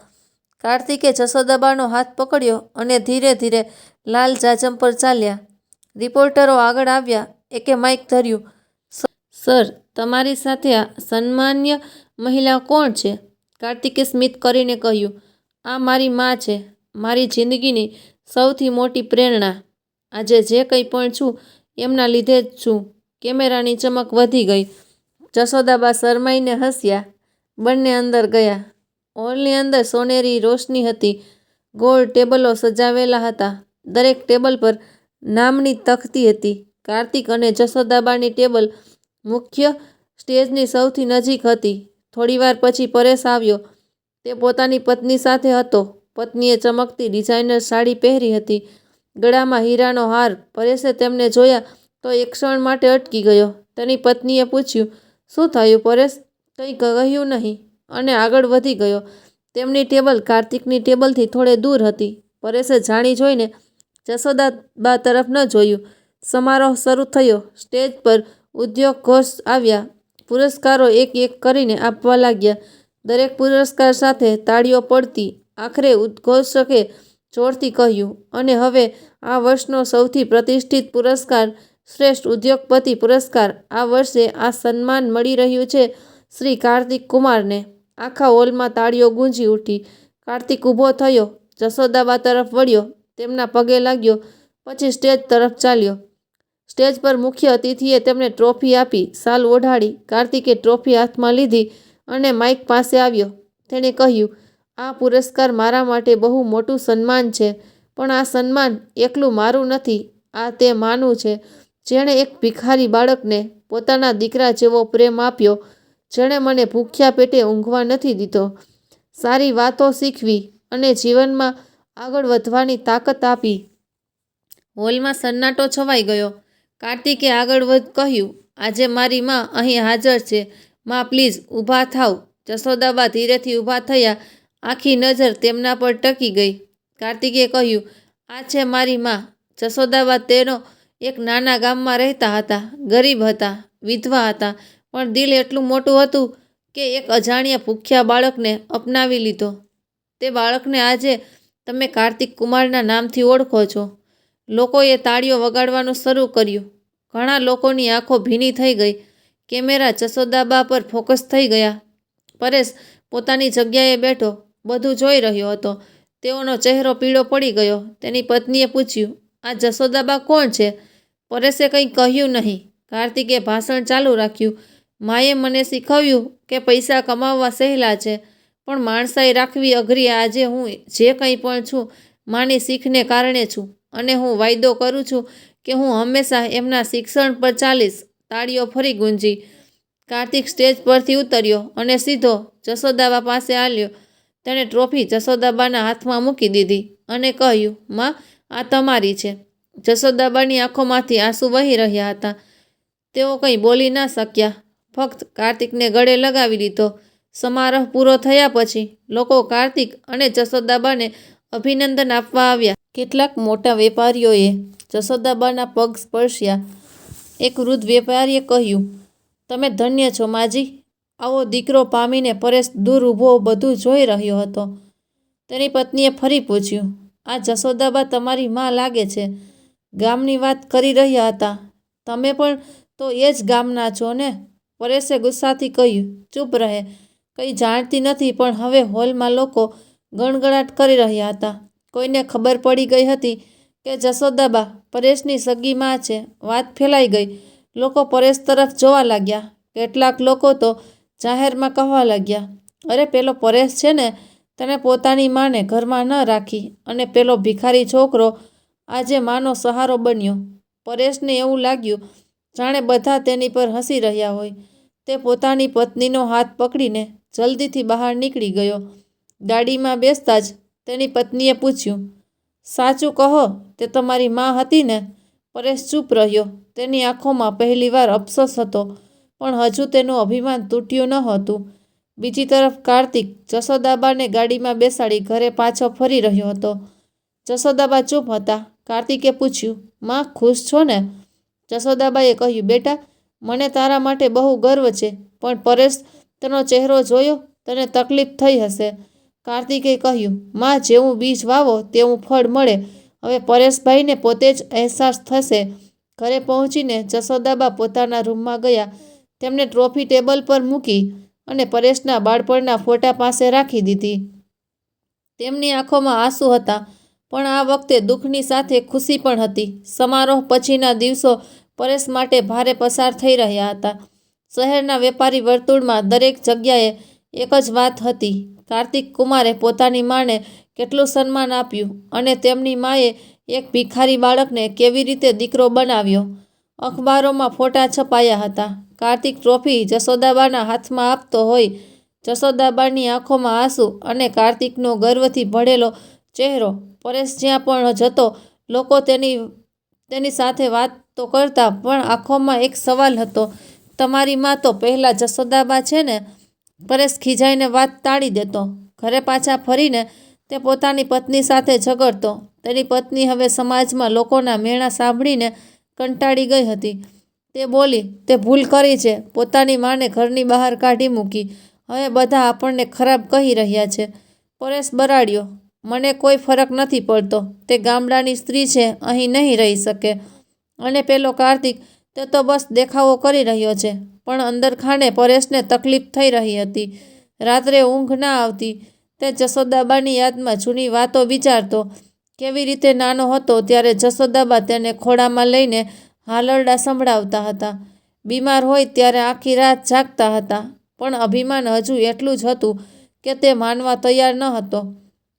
કાર્તિકે જશોદાબાનો હાથ પકડ્યો અને ધીરે ધીરે લાલ જાજમ પર ચાલ્યા. રિપોર્ટરો આગળ આવ્યા. એકે માઇક ધર્યું. સર, તમારી સાથે આ સન્માન્ય મહિલા કોણ છે? કાર્તિકે સ્મિત કરીને કહ્યું, આ મારી મા છે, મારી જિંદગીની સૌથી મોટી પ્રેરણા. આજે જે કંઈ પણ છું એમના લીધે જ છું. કેમેરાની ચમક વધી ગઈ. જશોદાબા શરમાઈને હસ્યા. બંને અંદર ગયા. હોલની અંદર સોનેરી રોશની હતી. ગોળ ટેબલો સજાવેલા હતા. દરેક ટેબલ પર નામની તખ્તી હતી. કાર્તિક અને જશોદાબાની ટેબલ મુખ્ય સ્ટેજની સૌથી નજીક હતી. થોડીવાર પછી પરેશ આવ્યો. તે પોતાની પત્ની સાથે હતો. પત્નીએ ચમકતી ડિઝાઇનર સાડી પહેરી હતી, ગળામાં હીરાનો હાર. પરેશે તેમને જોયા તો એક ક્ષણ માટે અટકી ગયો. તેની પત્નીએ પૂછ્યું, શું થયું પરેશ? કંઈ કહ્યું નહીં અને આગળ વધી ગયો. તેમની ટેબલ કાર્તિકની ટેબલથી થોડે દૂર હતી. પરેશે જાણી જોઈને જશોદાબા તરફ ન જોયું. સમારોહ શરૂ થયો. સ્ટેજ પર ઉદ્યોગ ઘોષ આવ્યા. પુરસ્કારો એક એક કરીને આપવા લાગ્યા. દરેક પુરસ્કાર સાથે તાળીઓ પડતી. આખરે ઉદ્ઘોષકે જોરથી કહ્યું, અને હવે આ વર્ષનો સૌથી પ્રતિષ્ઠિત પુરસ્કાર, શ્રેષ્ઠ ઉદ્યોગપતિ પુરસ્કાર. આ વર્ષે આ સન્માન મળી રહ્યું છે શ્રી કાર્તિક કુમારને. આખા હોલમાં તાળીઓ ગૂંજી ઉઠી. કાર્તિક ઊભો થયો, જશોદાબા તરફ વળ્યો, તેમના પગે લાગ્યો, પછી સ્ટેજ તરફ ચાલ્યો. સ્ટેજ પર મુખ્ય અતિથિએ તેમને ટ્રોફી આપી, શાલ ઓઢાડી. કાર્તિકે ટ્રોફી હાથમાં લીધી અને માઇક પાસે આવ્યો. તેણે કહ્યું, આ પુરસ્કાર મારા માટે બહુ મોટું સન્માન છે, પણ આ સન્માન એકલું મારું નથી. આ તે માનું છે જેણે એક ભિખારી બાળકને પોતાના દીકરા જેવો પ્રેમ આપ્યો, જેણે મને ભૂખ્યા પેટે ઊંઘવા નથી દીધો, સારી વાતો શીખવી અને જીવનમાં આગળ વધવાની તાકાત આપી. હોલમાં સન્નાટો છવાઈ ગયો. કાર્તિકે આગળ કહ્યું, આજે મારી મા અહીં હાજર છે. મા, પ્લીઝ ઊભા થાવ. જશોદાબા ધીરેથી ઊભા થયા. આખી નજર તેમના પર ટકી ગઈ. કાર્તિકે કહ્યું, આ છે મારી મા. જશોદાબા તેનો એક નાના ગામમાં રહેતા હતા. ગરીબ હતા, વિધવા હતા, પણ દિલ એટલું મોટું હતું કે એક અજાણ્યા ભૂખ્યા બાળકને અપનાવી લીધો. તે બાળકને આજે તમે કાર્તિક કુમારના નામથી ઓળખો છો. લોકોએ તાળીઓ વગાડવાનું શરૂ કર્યું. ઘણા લોકોની આંખો ભીની થઈ ગઈ. કેમેરા જશોદાબા પર ફોકસ થઈ ગયા. પરેશ પોતાની જગ્યાએ બેઠો બધું જોઈ રહ્યો હતો. તેઓનો ચહેરો પીળો પડી ગયો. તેની પત્નીએ પૂછ્યું, આ જશોદાબા કોણ છે? પરેશે કંઈ કહ્યું નહીં. કાર્તિકે ભાષણ ચાલુ રાખ્યું. માએ મને શીખવ્યું કે પૈસા કમાવવા સહેલા છે, પણ માણસાઈ રાખવી અઘરી. આજે હું જે કંઈ પણ છું, માની શીખને કારણે છું, અને હું વાયદો કરું છું કે હું હંમેશા એમના શિક્ષણ પર ચાલીશ. તાળીઓ ફરી ગુંજી. કાર્તિક સ્ટેજ પરથી ઉતર્યો અને સીધો જશોદાબા પાસે આવ્યો. તેણે ટ્રોફી જશોદાબાના હાથમાં મૂકી દીધી અને કહ્યું, માં, આ તમારી છે. જશોદાબાની આંખોમાંથી આંસુ વહી રહ્યા હતા. તેઓ કંઈ બોલી ના શક્યા, ફક્ત કાર્તિકને ગળે લગાવી લીધો. સમારોહ પૂરો થયા પછી લોકો કાર્તિક અને જશોદાબાને અભિનંદન આપવા આવ્યા. કેટલાક મોટા વેપારીઓએ જશોદાબાના પગ સ્પર્શ્યા. એક વૃદ્ધ વેપારીએ કહ્યું, તમે ધન્ય છો માજી. આવો દીકરો પામીને પરેશ દૂર ઊભો બધું જોઈ રહ્યો હતો. તેની પત્નીએ ફરી પૂછ્યું, આ જશોદાબા તમારી મા લાગે છે. ગામની વાત કરી રહ્યા હતા. તમે પણ તો એ જ ગામના છો ને? પરેશે ગુસ્સાથી કહ્યું, ચૂપ રહે, કંઈ જાણતી નથી. પણ હવે હોલમાં લોકો ગણગણાટ કરી રહ્યા હતા. કોઈને ખબર પડી ગઈ હતી કે જશોદાબા પરેશની સગી મા છે. વાત ફેલાઈ ગઈ. લોકો પરેશ તરફ જોવા લાગ્યા. કેટલાક લોકો તો જાહેરમાં કહેવા લાગ્યા, અરે પેલો પરેશ છે ને, તેણે પોતાની માને ઘરમાં ન રાખી અને પેલો ભિખારી છોકરો આજે માનો સહારો બન્યો. પરેશને એવું લાગ્યું જાણે બધા તેની પર હસી રહ્યા હોય. તે પોતાની પત્નીનો હાથ પકડીને જલ્દીથી બહાર નીકળી ગયો. ગાડીમાં બેસતા જ તેની પત્નીએ પૂછ્યું, સાચું કહો, તે તમારી મા હતી ને? પરેશ ચૂપ રહ્યો. તેની આંખોમાં પહેલીવાર અફસોસ હતો, પણ હજુ તેનું અભિમાન તૂટ્યું ન હતું. બીજી તરફ કાર્તિક જશોદાબાને ગાડીમાં બેસાડી ઘરે પાછો ફરી રહ્યો હતો. જશોદાબા ચૂપ હતા. કાર્તિકે પૂછ્યું, માં, ખુશ છો ને? જશોદાબાએ કહ્યું, બેટા, મને તારા માટે બહુ ગર્વ છે, પણ પરેશ, તેનો ચહેરો જોયો, તને તકલીફ થઈ હશે. કાર્તિકે કહ્યું, માં, જેવું બીજ વાવો તેવું ફળ મળે. હવે પરેશભાઈને પોતે જ અહેસાસ થશે. ઘરે પહોંચીને જશોદાબા પોતાના રૂમમાં ગયા. તેમણે ટ્રોફી ટેબલ પર મૂકી અને પરેશના બાળપણના ફોટા પાસે રાખી દીધી. તેમની આંખોમાં આંસુ હતા, પણ આ વખતે દુઃખની સાથે ખુશી પણ હતી. સમારોહ પછીના દિવસો પરેશ માટે ભારે પસાર થઈ રહ્યા હતા. શહેરના વેપારી વર્તુળમાં દરેક જગ્યાએ એક જ વાત હતી. કાર્તિક કુમારે પોતાની માને કેટલું સન્માન આપ્યું અને તેમની માએ એક ભિખારી બાળકને કેવી રીતે દીકરો બનાવ્યો. અખબારોમાં ફોટા છપાયા હતા. કાર્તિક ટ્રોફી જશોદાબાના હાથમાં આપતો હોય, જશોદાબાની આંખોમાં આંસુ અને કાર્તિકનો ગર્વથી ભરેલો ચહેરો. પરેશ જ્યાં પણ જતો લોકો તેની સાથે વાત તો કરતા, પણ આંખોમાં એક સવાલ હતો, તમારી માં તો પહેલાં જશોદાબા છે ને? પરેશ ખીજાઈને વાત ટાળી દેતો. ઘરે પાછા ફરીને તે પોતાની પત્ની સાથે ઝઘડતો. તેની પત્ની હવે સમાજમાં લોકોના મેણા સાંભળીને કંટાળી ગઈ હતી. તે બોલી, તે ભૂલ કરી છે. પોતાની માને ઘરની બહાર કાઢી મૂકી. હવે બધા આપણને ખરાબ કહી રહ્યા છે. પરેશ બરાડ્યો, મને કોઈ ફરક નથી પડતો. તે ગામડાની સ્ત્રી છે, અહીં નહીં રહી શકે. અને પેલો કાર્તિક, તે તો બસ દેખાવો કરી રહ્યો છે. પણ અંદરખાને પરેશને તકલીફ થઈ રહી હતી. રાત્રે ઊંઘ ના આવતી. તે જશોદાબાની યાદમાં જૂની વાતો વિચારતો. કેવી રીતે નાનો હતો ત્યારે જશોદાબા તેને ખોળામાં લઈને હાલરડાં સંભળાવતા હતા. બીમાર હોય ત્યારે આખી રાત જાગતા હતા. પણ અભિમાન હજુ એટલું જ હતું કે તે માનવા તૈયાર ન હતો.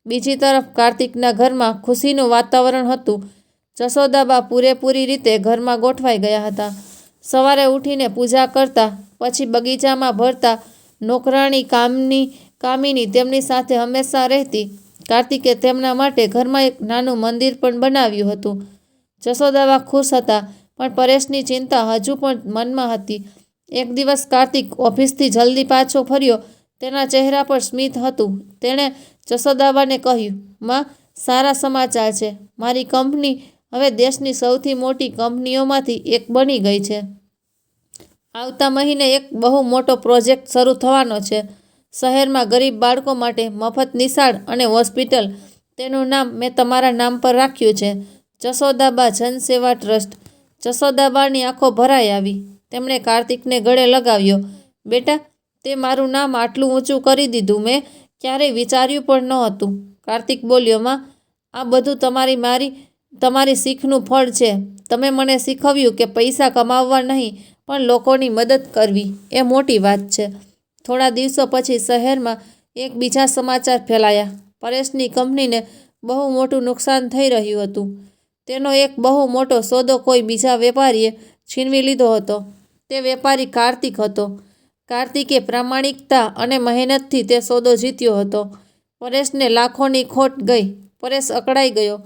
બીજી તરફ કાર્તિકના ઘરમાં ખુશીનું વાતાવરણ હતું. જશોદાબા પૂરેપૂરી રીતે ઘરમાં ગોઠવાઈ ગયા હતા. સવારે ઉઠીને પૂજા કરતા, પછી બગીચામાં ભરતા. નોકરાણી કામિની તેમની સાથે હંમેશા રહેતી. કાર્તિકે તેમના માટે ઘરમાં એક નાનું મંદિર પણ બનાવ્યું હતું. જશોદાબા ખુશ હતા, પણ પરેશની ચિંતા હજુ પણ મનમાં હતી. એક દિવસ કાર્તિક ઓફિસથી જલ્દી પાછો ફર્યો. તેના ચહેરા પર સ્મિત હતું. તેણે જશોદાબાને કહ્યું, માં, સારા સમાચાર છે. મારી કંપની હવે દેશની સૌથી મોટી કંપનીઓમાંથી એક બની ગઈ છે. આવતા મહિને એક બહુ મોટો પ્રોજેક્ટ શરૂ થવાનો છે. શહેરમાં ગરીબ બાળકો માટે મફત નિશાળ અને હોસ્પિટલ. તેનું નામ મેં તમારા નામ પર રાખ્યું છે, જશોદાબા જનસેવા ટ્રસ્ટ. જશોદાબાની આંખો ભરાઈ આવી. તેમણે કાર્તિકને ગળે લગાવ્યો. બેટા, તે મારું નામ આટલું ઊંચું કરી દીધું મેં ક્યારેય વિચાર્યું પણ નહોતું. કાર્તિક બોલ્યો, માં, આ બધું તમારી શીખનું ફળ છે. તમે મને શીખવ્યું કે પૈસા કમાવવા નહીં, પણ લોકોની મદદ કરવી એ મોટી વાત છે. થોડા દિવસો પછી શહેરમાં એક બીજા સમાચાર ફેલાયા. પરેશની કંપનીને બહુ મોટું નુકસાન થઈ રહ્યું હતું. તેનો એક બહુ મોટો સોદો કોઈ બીજા વેપારીએ છીનવી લીધો હતો. તે વેપારી કાર્તિક હતો. કાર્તિકે પ્રામાણિકતા અને મહેનતથી તે સોદો જીત્યો હતો. પરેશને લાખોની ખોટ ગઈ. પરેશ અકળાઈ ગયો.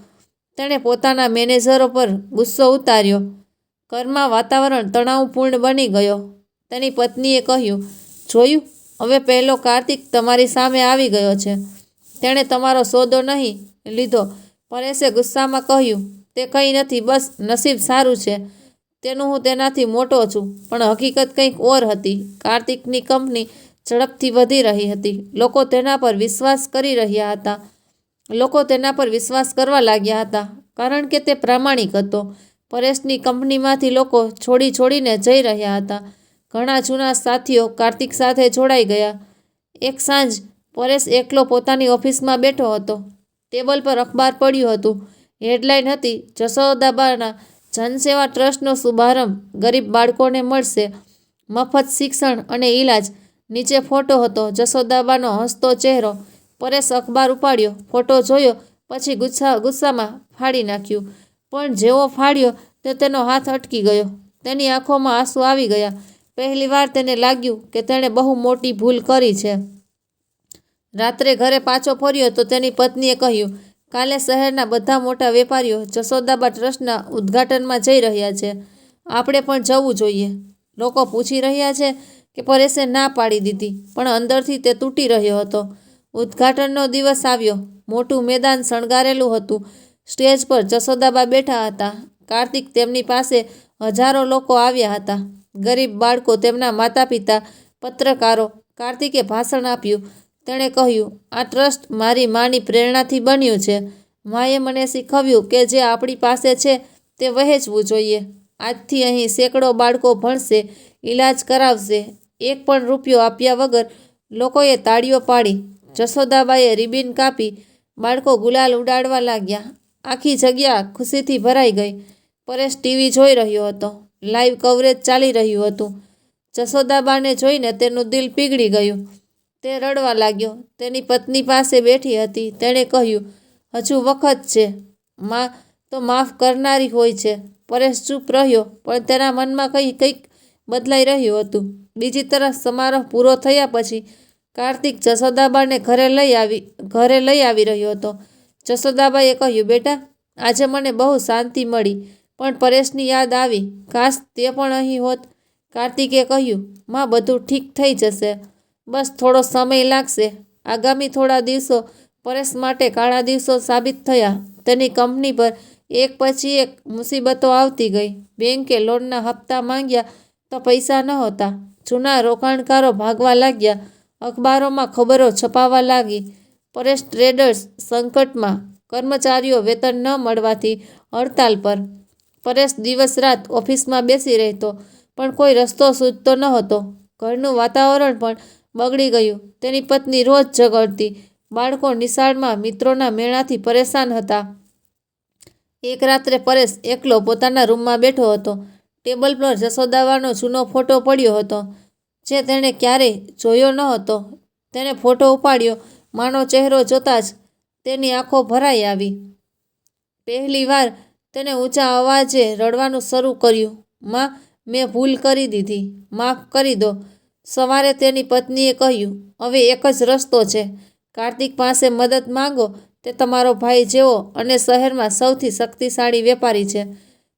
તેણે પોતાના મેનેજરો પર ગુસ્સો ઉતાર્યો. ઘરમાં વાતાવરણ તણાવપૂર્ણ બની ગયો. તેની પત્નીએ કહ્યું, જોયું, હવે પહેલો કાર્તિક તમારી સામે આવી ગયો છે. તેણે તમારો સોદો નહીં લીધો. પરેશે ગુસ્સામાં કહ્યું, તે કંઈ નથી, બસ નસીબ સારું છે તેનું હું તેનાથી મોટો છું. પણ હકીકત કંઈક ઓર હતી. કાર્તિકની કંપની ઝડપથી વધી રહી હતી. લોકો તેના પર વિશ્વાસ કરવા લાગ્યા હતા, કારણ કે તે પ્રામાણિક હતો. પરેશની કંપનીમાંથી લોકો છોડીને જઈ રહ્યા હતા. ઘણા જૂના સાથીઓ કાર્તિક સાથે જોડાઈ ગયા. એક સાંજ પરેશ એકલો પોતાની ઓફિસમાં બેઠો હતો. ટેબલ પર અખબાર પડ્યું હતું. હેડલાઇન હતી, જશોદાબાના જનસેવા ટ્રસ્ટનો શુભારંભ. ગરીબ બાળકોને મળશે મફત શિક્ષણ અને ઈલાજ. નીચે ફોટો હતો, જશોદાબાનો હસતો ચહેરો. પરેશ અખબાર ઉપાડ્યો, ફોટો જોયો, પછી ગુસ્સામાં ફાડી નાખ્યું. પણ જેવો ફાડ્યો તે તેનો હાથ અટકી ગયો. તેની આંખોમાં આંસુ આવી ગયા. પહેલીવાર તેને લાગ્યું કે તેણે બહુ મોટી ભૂલ કરી છે. રાત્રે ઘરે પાછો ફર્યો તો તેની પત્નીએ કહ્યું, કાલે શહેરના બધા મોટા વેપારીઓ જશોદાબા ટ્રસ્ટના ઉદ્ઘાટનમાં જઈ રહ્યા છે. આપણે પણ જવું જોઈએ. લોકો પૂછી રહ્યા છે કે પરેશે ના પાડી દીધી, પણ અંદરથી તે તૂટી રહ્યો હતો. ઉદ્ઘાટનનો દિવસ આવ્યો. મોટું મેદાન શણગારેલું હતું. સ્ટેજ પર જશોદાબા બેઠા હતા. કાર્તિક તેમની પાસે. હજારો લોકો આવ્યા હતા. ગરીબ બાળકો, તેમના માતા પિતા, પત્રકારો. કાર્તિકે ભાષણ આપ્યું. તેણે કહ્યું, આ ટ્રસ્ટ મારી માની પ્રેરણાથી બન્યું છે. માએ મને શીખવ્યું કે જે આપણી પાસે છે તે વહેંચવું જોઈએ. આજથી અહીં સેંકડો બાળકો ભણશે, ઈલાજ કરાવશે. એક પણ રૂપિયો આપ્યા વગર લોકોએ તાળીઓ પાડી. જશોદાબાએ રિબીન કાપી. બાળકો ગુલાલ ઉડાડવા લાગ્યા. આખી જગ્યા ખુશીથી ભરાઈ ગઈ. પરેશ ટીવી જોઈ રહ્યો હતો. લાઈવ કવરેજ ચાલી રહ્યું હતું. જશોદાબાને જોઈને તેનું દિલ પીગળી ગયું. તે રડવા લાગ્યો. તેની પત્ની પાસે બેઠી હતી. તેણે કહ્યું, હજુ વખત છે. માં તો માફ કરનારી હોય છે. પરેશ ચૂપ રહ્યો, પણ તેના મનમાં કંઈક બદલાઈ રહ્યું હતું. બીજી તરફ સમારોહ પૂરો થયા પછી કાર્તિક જશોદાબાને ઘરે લઈ આવી રહ્યો હતો. જશોદાબાએ કહ્યું, બેટા, આજે મને બહુ શાંતિ મળી, પણ પરેશની યાદ આવી. કાશ તે પણ અહીં હોત. કાર્તિકે કહ્યું, માં, બધું ઠીક થઈ જશે. બસ થોડો સમય લાગશે. આગામી થોડા દિવસો પરેશ માટે કાળા દિવસો સાબિત થયા. તેની કંપની પર એક પછી એક મુસીબતો આવતી ગઈ. બેંકે લોનના હપ્તા માંગ્યા તો પૈસા નહોતા. જૂના રોકાણકારો ભાગવા લાગ્યા. અખબારોમાં ખબરો છપાવા લાગી. પરેશ ટ્રેડર્સ સંકટમાં. કર્મચારીઓ વેતન ન મળવાથી હડતાલ પર. પરેશ દિવસ રાત ઓફિસમાં બેસી રહેતો, પણ કોઈ રસ્તો સૂઝતો નહોતો. ઘરનું વાતાવરણ પણ બગડી ગયું. તેની પત્ની રોજ ઝઘડતી. બાળકો નિશાળમાં મિત્રોના મેળાથી પરેશાન હતા. એક રાત્રે પરેશ એકલો પોતાના રૂમમાં બેઠો હતો. ટેબલ પર જશોદાબાનો જૂનો ફોટો પડ્યો હતો, જે તેણે ક્યારેય જોયો ન હતો. તેણે ફોટો ઉપાડ્યો. માનો ચહેરો જોતાં જ તેની આંખો ભરાઈ આવી. પહેલી વાર તેણે ઊંચા અવાજે રડવાનું શરૂ કર્યું. માં, મેં ભૂલ કરી દીધી. માફ કરી દો. સવારે તેની પત્નીએ કહ્યું, હવે એક જ રસ્તો છે. કાર્તિક પાસે મદદ માંગો. તે તમારો ભાઈ જેવો અને શહેરમાં સૌથી શક્તિશાળી વેપારી છે.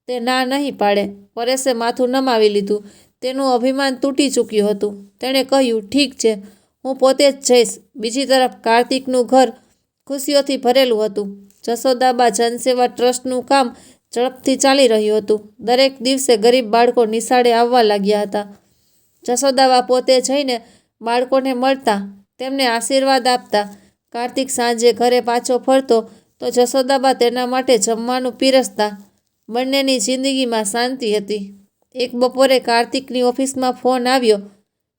તે ના નહીં પાડે. પરેશે માથું નમાવી લીધું. તેનું અભિમાન તૂટી ચૂક્યું હતું. તેણે કહ્યું, ઠીક છે, હું પોતે જ જઈશ. બીજી તરફ કાર્તિકનું ઘર ખુશીઓથી ભરેલું હતું. જશોદાબા જનસેવા ટ્રસ્ટનું કામ ઝડપથી ચાલી રહ્યું હતું. દરેક દિવસે ગરીબ બાળકો નિશાળે આવવા લાગ્યા હતા. જશોદાબા પોતે જઈને બાળકોને મળતા, તેમને આશીર્વાદ આપતા. કાર્તિક સાંજે ઘરે પાછો ફરતો તો જશોદાબા તેના માટે જમવાનું પીરસતા. બંનેની જિંદગીમાં શાંતિ હતી. એક બપોરે કાર્તિકની ઓફિસમાં ફોન આવ્યો.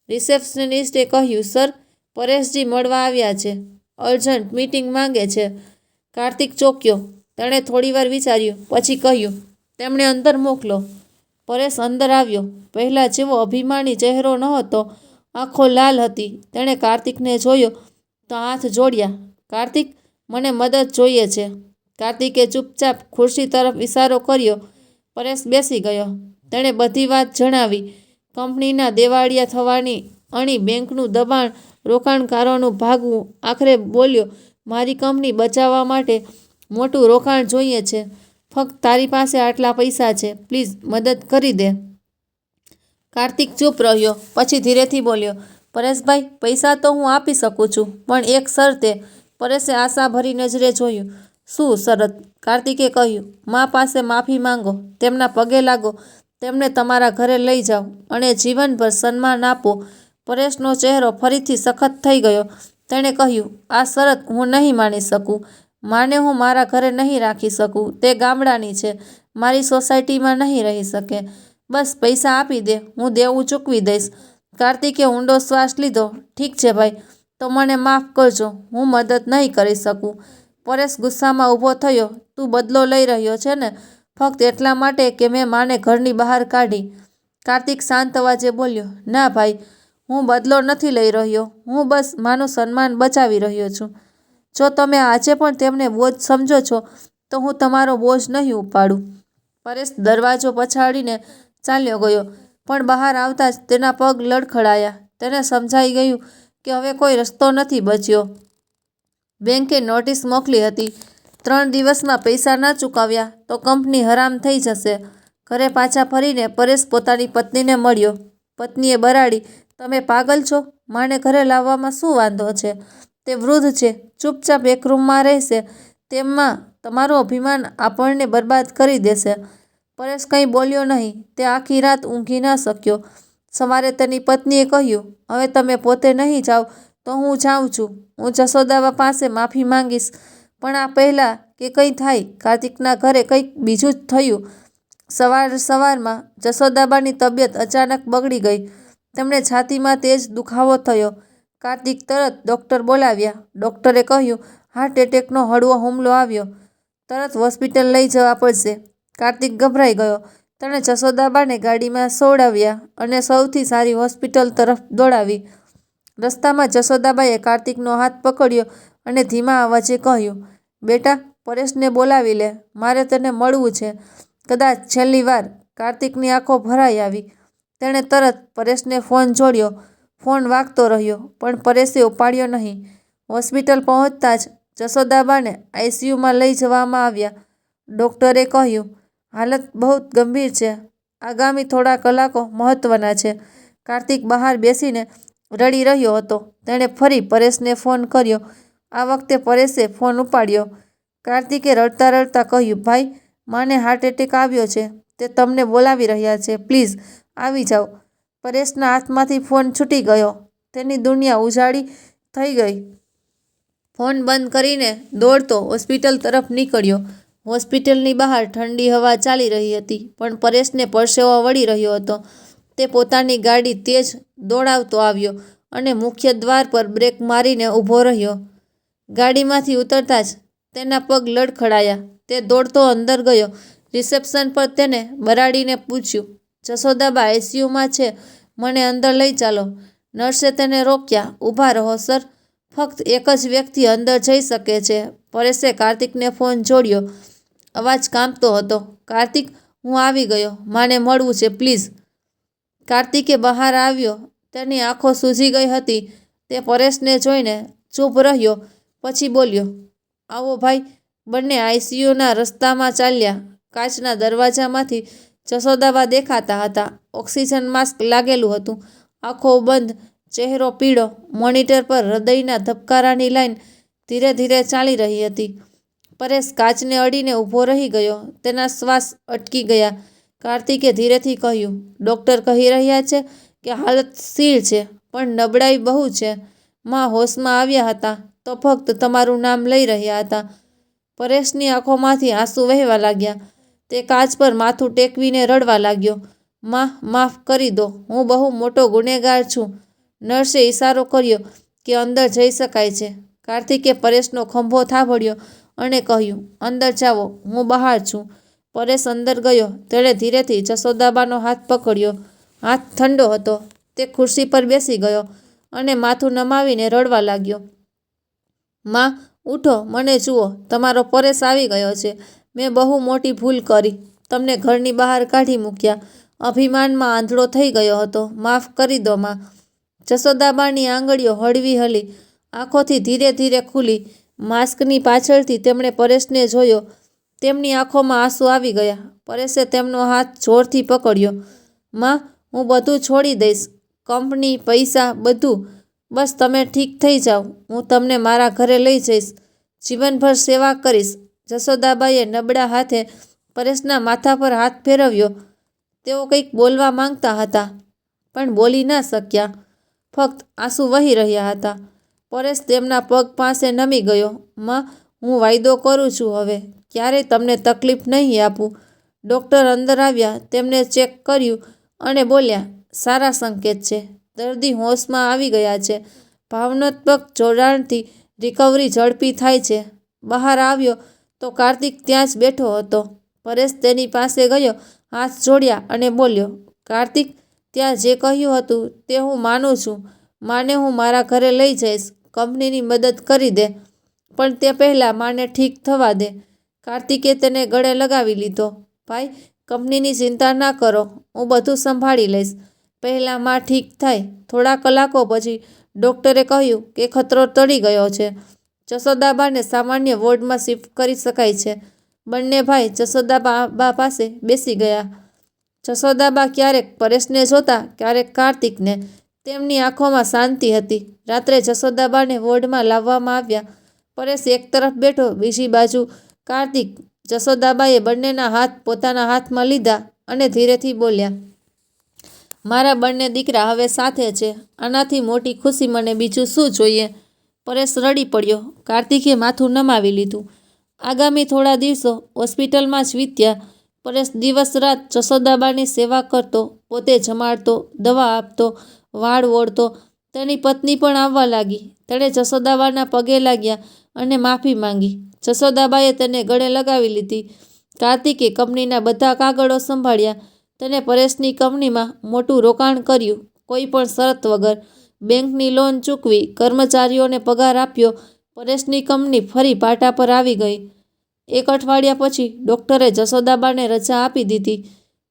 રિસેપ્શનિસ્ટે કહ્યું, સર, પરેશજી મળવા આવ્યા છે. અર્જન્ટ મીટિંગ માંગે છે. કાર્તિક ચોંક્યો. તેણે થોડીવાર વિચાર્યું. પછી કહ્યું, તેમણે અંદર મોકલો. પરેશ અંદર આવ્યો. પહેલાં જેવો અભિમાની ચહેરો નહોતો. આંખો લાલ હતી. તેણે કાર્તિકને જોયો તો હાથ જોડ્યા. કાર્તિક, મને મદદ જોઈએ છે. કાર્તિકે ચૂપચાપ ખુરશી તરફ ઇશારો કર્યો. પરેશ બેસી ગયો. તેણે બધી વાત જણાવી. કંપનીના દેવાળિયા થવાની અણી, બેંકનું દબાણ, રોકાણકારોનું ભાગવું. આખરે બોલ્યો, મારી કંપની બચાવવા માટે મોટું રોકાણ જોઈએ છે. ફક્ત તારી પાસે આટલા પૈસા છે. પ્લીઝ મદદ કરી દે. કાર્તિક ચૂપ રહ્યો. પછી ધીરેથી બોલ્યો, પરેશભાઈ, પૈસા તો હું આપી શકું છું, પણ એક શરતે. પરેશે આશાભરી નજરે જોયું. શું શરત? કાર્તિકે કહ્યું, મા પાસે માફી માંગો. તેમના પગે લાગો. તેમને તમારા ઘરે લઈ જાઓ અને જીવનભર સન્માન આપો. પરેશનો ચહેરો ફરીથી સખત થઈ ગયો. તેણે કહ્યું, આ શરત હું નહીં માની શકું. માને હું મારા ઘરે નહીં રાખી શકું. તે ગામડાની છે. મારી સોસાયટીમાં નહીં રહી શકે. બસ પૈસા આપી દે, હું દેવું ચૂકવી દઈશ. કાર્તિકે ઊંડો શ્વાસ લીધો. ઠીક છે ભાઈ, તો મને માફ કરજો. હું મદદ નહીં કરી શકું. પરેશ ગુસ્સામાં ઊભો થયો. તું બદલો લઈ રહ્યો છે ને? ફક્ત એટલા માટે કે મેં માને ઘરની બહાર કાઢી. કાર્તિક શાંત અવાજે બોલ્યો, ના ભાઈ, હું બદલો નથી લઈ રહ્યો. હું બસ માનું સન્માન બચાવી રહ્યો છું. જો તમે આજે પણ તેમને બોજ સમજો છો તો હું તમારો બોજ નહીં ઉપાડું. પરેશ દરવાજો પછાડીને ચાલ્યો ગયો, પણ બહાર આવતા જ તેના પગ લડખડાયા. તેને સમજાઈ ગયું કે હવે કોઈ રસ્તો નથી બચ્યો. બેંકે નોટિસ મોકલી હતી. 3 દિવસમાં પૈસા ન ચૂકવ્યા તો કંપની હરામ થઈ જશે. ઘરે પાછા ફરીને પરેશ પોતાની પત્નીને મળ્યો. પત્નીએ બરાડી, તમે પાગલ છો? માને ઘરે લાવવામાં શું વાંધો છે? તે વૃદ્ધ છે, ચૂપચાપ એક રૂમમાં રહેશે. તેમાં તમારું અભિમાન આપણને બરબાદ કરી દેશે. પરેશ કંઈ બોલ્યો નહીં. તે આખી રાત ઊંઘી ન શક્યો. સવારે તેની પત્નીએ કહ્યું, હવે તમે પોતે નહીં જાઓ તો હું જાઉં છું. હું જશોદાબા પાસે માફી માંગીશ, પણ આ પહેલાં કે કંઈ થાય, કાર્તિકના ઘરે કંઈક બીજું જ થયું. સવારમાં જશોદાબાની તબિયત અચાનક બગડી ગઈ. તેમણે છાતીમાં તેજ દુખાવો થયો. કાર્તિક તરત ડૉક્ટર બોલાવ્યા. ડૉક્ટરે કહ્યું, હાર્ટ એટેકનો હળવો હુમલો આવ્યો. તરત હોસ્પિટલ લઈ જવા પડશે. કાર્તિક ગભરાઈ ગયો. તેણે જશોદાબાને ગાડીમાં સોડાવ્યા અને સૌથી સારી હોસ્પિટલ તરફ દોડાવી. રસ્તામાં જશોદાબાએ કાર્તિકનો હાથ પકડ્યો અને ધીમા અવાજે કહ્યું, બેટા, પરેશને બોલાવી લે, મારે તેને મળવું છે. કદાચ છેલ્લી વાર. કાર્તિકની આંખો ભરાઈ આવી. તેણે તરત પરેશને ફોન જોડ્યો. ફોન વાગતો રહ્યો, પણ પરેશે ઉપાડ્યો નહીં. હોસ્પિટલ પહોંચતા જ જશોદાબાને આઈસીયુમાં લઈ જવામાં આવ્યા. ડૉક્ટરે કહ્યું, હાલત બહુ ગંભીર છે. આગામી થોડા કલાકો મહત્વના છે. કાર્તિક બહાર બેસીને રડી રહ્યો હતો. તેણે ફરી પરેશને ફોન કર્યો. આ વખતે પરેશે ફોન ઉપાડ્યો. કાર્તિકે રડતા રડતા કહ્યું, ભાઈ, માને હાર્ટ એટેક આવ્યો છે. તે તમને બોલાવી રહ્યા છે. પ્લીઝ આવી જાઓ. પરેશના હાથમાંથી ફોન છૂટી ગયો. તેની દુનિયા ઉજાડી થઈ ગઈ. ફોન બંધ કરીને દોડતો હોસ્પિટલ તરફ નીકળ્યો. હોસ્પિટલની બહાર ઠંડી હવા ચાલી રહી હતી, પણ પરેશને પરસેવો વળી રહ્યો હતો. તે પોતાની ગાડી તેજ દોડાવતો આવ્યો અને મુખ્ય દ્વાર પર બ્રેક મારીને ઊભો રહ્યો. ગાડીમાંથી ઉતરતા જ તેના પગ લડખડાયા. તે દોડતો અંદર ગયો. રિસેપ્શન પર તેને બરાડીને પૂછ્યું, જશોદાબા આઈસીયુમાં છે, મને અંદર લઈ ચાલો. નર્સે તેને રોક્યા. ઊભા રહો સર, ફક્ત એક જ વ્યક્તિ અંદર જઈ શકે છે. પરેશે કાર્તિકને ફોન જોડ્યો. અવાજ કાંપતો હતો. કાર્તિક, હું આવી ગયો. માને મળવું છે, પ્લીઝ. કાર્તિકે બહાર આવ્યો. તેની આંખો સૂજી ગઈ હતી. તે પરેશને જોઈને ચૂપ રહ્યો. પછી બોલ્યો, આવો ભાઈ. બંને આઈસીયુના રસ્તામાં ચાલ્યા. કાચના દરવાજામાંથી જશોદાબા દેખાતા હતા. ઓક્સિજન માસ્ક લાગેલું હતું. આંખો બંધ, ચહેરો પીળો. મોનિટર પર હૃદયના ધબકારાની લાઈન ધીરે ધીરે ચાલી રહી હતી. પરેશ કાચને અડીને ઊભો રહી ગયો. તેના શ્વાસ અટકી ગયા. કાર્તિકે ધીરેથી કહ્યું, ડૉક્ટર કહી રહ્યા છે કે હાલત સ્થિર છે, પણ નબળાઈ બહુ છે. માં હોશમાં આવ્યા હતા તો ફક્ત તમારું નામ લઈ રહ્યા હતા. પરેશની આંખોમાંથી આંસુ વહેવા લાગ્યા. તે કાચ પર માથું ટેકવીને રડવા લાગ્યો. માં, માફ કરી દો. હું બહુ મોટો ગુનેગાર છું. નર્સે ઇશારો કર્યો કે અંદર જઈ શકાય છે. કાર્તિકે પરેશનો ખંભો થાબડ્યો અને કહ્યું, અંદર જાઓ, હું બહાર છું. પરેશ અંદર ગયો. તેણે ધીરેથી જશોદાબાનો હાથ પકડ્યો. હાથ ઠંડો હતો. તે ખુરશી પર બેસી ગયો અને માથું નમાવીને રડવા લાગ્યો. માં, ઉઠો, મને જુઓ. તમારો પરેશ આવી ગયો છે. મેં બહુ મોટી ભૂલ કરી. તમને ઘરની બહાર કાઢી મૂક્યા. અભિમાનમાં આંધળો થઈ ગયો હતો. માફ કરી દો માં. જશોદાબાની આંગળીઓ હળવી હલી. આંખોથી ધીરે ધીરે ખુલી. માસ્કની પાછળથી તેમણે પરેશને જોયો. તેમની આંખોમાં આંસુ આવી ગયા. પરેશે તેમનો હાથ જોરથી પકડ્યો. માં, હું બધું છોડી દઈશ. કંપની, પૈસા, બધું. બસ તમે ઠીક થઈ જાઓ. હું તમને મારા ઘરે લઈ જઈશ. જીવનભર સેવા કરીશ. જશોદાબાઈએ નબળા હાથે પરેશના માથા પર હાથ ફેરવ્યો. તેઓ કંઈક બોલવા માંગતા હતા, પણ બોલી ના શક્યા. ફક્ત આંસુ વહી રહ્યા હતા. પરેશ તેમના પગ પાસે નમી ગયો. માં, હું વાયદો કરું છું હવે ક્યારેય તમને તકલીફ નહીં આપું. ડૉક્ટર અંદર આવ્યા. તેમને ચેક કર્યું અને બોલ્યા, સારા સંકેત છે. દર્દી હોશમાં આવી ગયા છે. ભાવનાત્મક જોડાણથી રિકવરી ઝડપી થાય છે. બહાર આવ્યો તો કાર્તિક ત્યાં જ બેઠો હતો. પરેશ તેની પાસે ગયો, હાથ જોડ્યા અને બોલ્યો, કાર્તિક, ત્યાં જે કહ્યું હતું તે હું માનું છું. માને હું મારા ઘરે લઈ જઈશ. કંપનીની મદદ કરી દે, પણ તે પહેલાં માને ઠીક થવા દે. કાર્તિકે તેને ગળે લગાવી લીધો. ભાઈ, કંપનીની ચિંતા ના કરો. હું બધું સંભાળી લઈશ. પહેલાં માં ઠીક થાય. થોડા કલાકો પછી ડૉક્ટરે કહ્યું કે ખતરો ટળી ગયો છે. જશોદાબાને સામાન્ય વોર્ડમાં શિફ્ટ કરી શકાય છે. બંને ભાઈ જશોદાબા પાસે બેસી ગયા. જશોદાબા ક્યારેક પરેશને જોતા, ક્યારેક કાર્તિકને. તેમની આંખોમાં શાંતિ હતી. રાત્રે જશોદાબાને વોર્ડમાં લાવવામાં આવ્યા. પરેશ એક તરફ બેઠો, બીજી બાજુ કાર્તિક. જશોદાબાએ બંનેના હાથ પોતાના હાથમાં લીધા અને ધીરેથી બોલ્યા, મારા બંને દીકરા હવે સાથે છે. આનાથી મોટી ખુશી મને બીજું શું જોઈએ? પરેશ રડી પડ્યો. કાર્તિકે માથું નમાવી લીધું. આગામી થોડા દિવસો હોસ્પિટલમાં જ વીત્યા. પરેશ દિવસ રાત જશોદાબાની સેવા કરતો, પોતે જમાડતો, દવા આપતો, વાળ ઓળતો. તેની પત્ની પણ આવવા લાગી. તેણે જશોદાબાના પગે લાગ્યા અને માફી માંગી. જશોદાબાએ તેને ગળે લગાવી લીધી. કાર્તિકે કંપનીના બધા કાગળો સંભાળ્યા. તેને પરેશની કંપનીમાં મોટું રોકાણ કર્યું, કોઈ પણ શરત વગર. બેંકની લોન ચૂકવી, કર્મચારીઓને પગાર આપ્યો. પરેશની કંપની ફરી પાટા પર આવી ગઈ. 1 અઠવાડિયા પછી ડૉક્ટરે જશોદાબાને રજા આપી દીધી.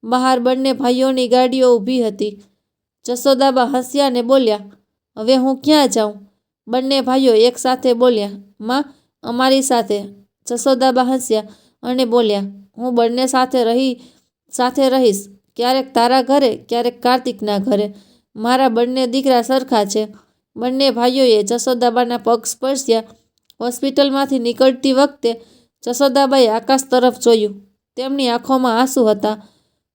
બહાર બંને ભાઈઓની ગાડીઓ ઊભી હતી. જશોદાબા હસ્યા ને બોલ્યા, હવે હું ક્યાં જાઉં? બંને ભાઈઓ એક સાથે બોલ્યા, માં, અમારી સાથે. જશોદાબા હસ્યા અને બોલ્યા, હું બંને સાથે રહીશ. ક્યારેક તારા ઘરે, ક્યારેક કાર્તિકના ઘરે. મારા બંને દીકરા સરખા છે. બંને ભાઈઓએ જશોદાબાના પગ સ્પર્શ્યા. હોસ્પિટલમાંથી નીકળતી વખતે જશોદાબાએ આકાશ તરફ જોયું. તેમની આંખોમાં આંસુ હતા.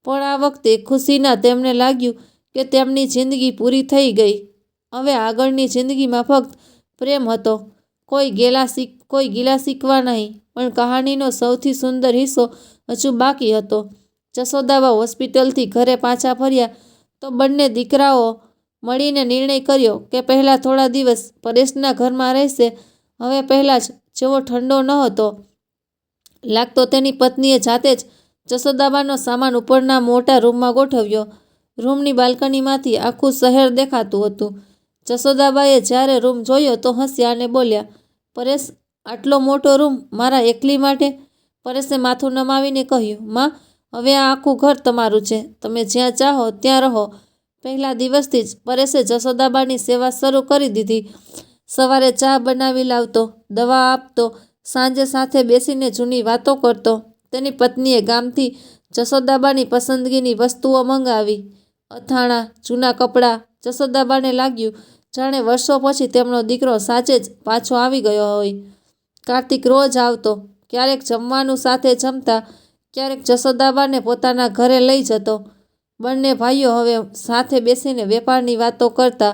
પણ આ વખતે ખુશીના તેમને લાગ્યું કે તેમની જિંદગી પૂરી થઈ ગઈ. હવે આગળની જિંદગીમાં ફક્ત પ્રેમ હતો. કોઈ ગિલા શીખવા નહીં. પણ કહાનીનો સૌથી સુંદર હિસ્સો હજુ બાકી હતો. જશોદાબા હોસ્પિટલથી ઘરે પાછા ફર્યા તો બંને દીકરાઓ મળીને નિર્ણય કર્યો કે પહેલાં થોડા દિવસ પરેશના ઘરમાં રહેશે. હવે પહેલાં જેવો ઠંડો નહોતો લાગતો. તેની પત્નીએ જાતે જ જશોદાબાનો સામાન ઉપરના મોટા રૂમમાં ગોઠવ્યો. રૂમની બાલ્કનીમાંથી આખું શહેર દેખાતું હતું. જશોદાબાએ જ્યારે રૂમ જોયો તો હસ્યા અને બોલ્યા, પરેશ, આટલો મોટો રૂમ મારા એકલી માટે? પરેશે માથું નમાવીને કહ્યું, માં, હવે આ આખું ઘર તમારું છે. તમે જ્યાં ચાહો ત્યાં રહો. પહેલા દિવસથી જ પરેશે જશોદાબાની સેવા શરૂ કરી દીધી. સવારે ચા બનાવી લાવતો, દવા આપતો, સાંજે સાથે બેસીને જૂની વાતો કરતો. તેની પત્નીએ ગામથી જશોદાબાની પસંદગીની વસ્તુઓ મંગાવી. અથાણાં, જૂના કપડાં. જશોદાબાને લાગ્યું જાણે વર્ષો પછી તેમનો દીકરો સાચે જ પાછો આવી ગયો હોય. કાર્તિક રોજ આવતો. ક્યારેક જમવાનું સાથે જમતા, ક્યારેક જશોદાબાને પોતાના ઘરે લઈ જતો. બંને ભાઈઓ હવે સાથે બેસીને વેપારની વાતો કરતા.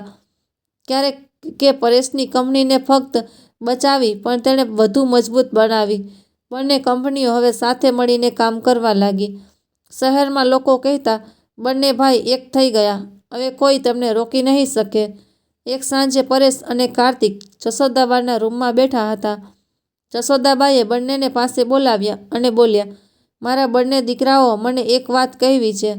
ક્યારેક કે પરેશની કંપનીને ફક્ત બચાવી પણ તેણે વધુ મજબૂત બનાવી. બંને કંપનીઓ હવે સાથે મળીને કામ કરવા લાગી. શહેરમાં લોકો કહેતા, બંને ભાઈ એક થઈ ગયા, હવે કોઈ તેમને રોકી નહીં શકે. એક સાંજે પરેશ અને કાર્તિક જશોદાબાના રૂમમાં બેઠા હતા. જશોદાબાએ બંનેને પાસે બોલાવ્યા અને બોલ્યા, મારા બંને દીકરાઓ, મને એક વાત કહેવી છે.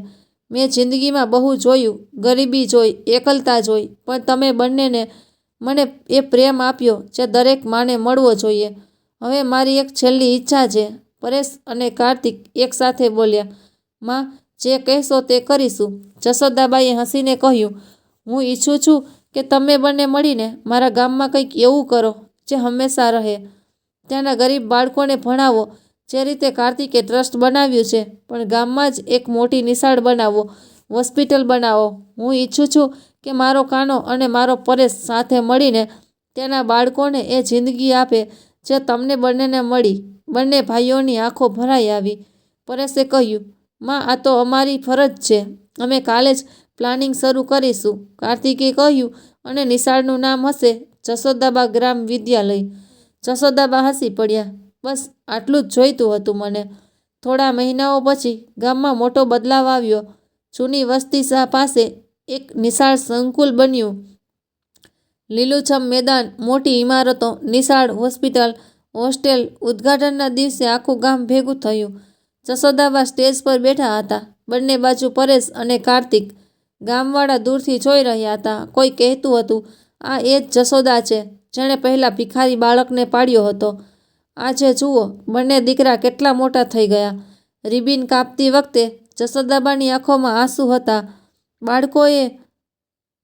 મેં જિંદગીમાં બહુ જોયું, ગરીબી જોઈ, એકલતા જોઈ, પણ તમે બંનેને મને એ પ્રેમ આપ્યો જે દરેક માને મળવો જોઈએ. હવે મારી એક છેલ્લી ઈચ્છા છે. પરેશ અને કાર્તિક એક સાથે બોલ્યા, માં, જે કહેશો તે કરીશું. જશોદાબાએ હસીને કહ્યું, હું ઈચ્છું છું કે તમે બંને મળીને મારા ગામમાં કંઈક એવું કરો જે હંમેશા રહે. ત્યાંના ગરીબ બાળકોને ભણાવો. જે રીતે કાર્તિકે ટ્રસ્ટ બનાવ્યું છે, પણ ગામમાં જ એક મોટી નિશાળ બનાવો, હોસ્પિટલ બનાવો. હું ઈચ્છું છું કે મારો કાનો અને મારો પરેશ સાથે મળીને તેના બાળકોને એ જિંદગી આપે જે તમને બંનેને મળી. બંને ભાઈઓની આંખો ભરાઈ આવી. પરેશે કહ્યું, માં, આ તો અમારી ફરજ છે. અમે કાલે જ પ્લાનિંગ શરૂ કરીશું. કાર્તિકે કહ્યું, અને નિશાળનું નામ હશે જશોદાબા ગ્રામ વિદ્યાલય. જશોદાબા હસી પડ્યા. બસ આટલું જ જોઈતું હતું મને. થોડા મહિનાઓ પછી ગામમાં મોટો બદલાવ આવ્યો. જૂની વસ્તી પાસે એક નિશાળ સંકુલ બન્યું. લીલુંછમ મેદાન, મોટી ઇમારતો, નિશાળ, હોસ્પિટલ, હોસ્ટેલ. ઉદ્ઘાટનના દિવસે આખું ગામ ભેગું થયું. જશોદાબા સ્ટેજ પર બેઠા હતા. બંને બાજુ પરેશ અને કાર્તિક. ગામવાળા દૂરથી જોઈ રહ્યા હતા. કોઈ કહેતું હતું, આ એ જ જશોદા છે જેણે પહેલાં ભિખારી બાળકને પાળ્યો હતો. આજે જુઓ, બંને દીકરા કેટલા મોટા થઈ ગયા. રિબીન કાપતી વખતે જશોદાબાની આંખોમાં આંસુ હતા. બાળકોએ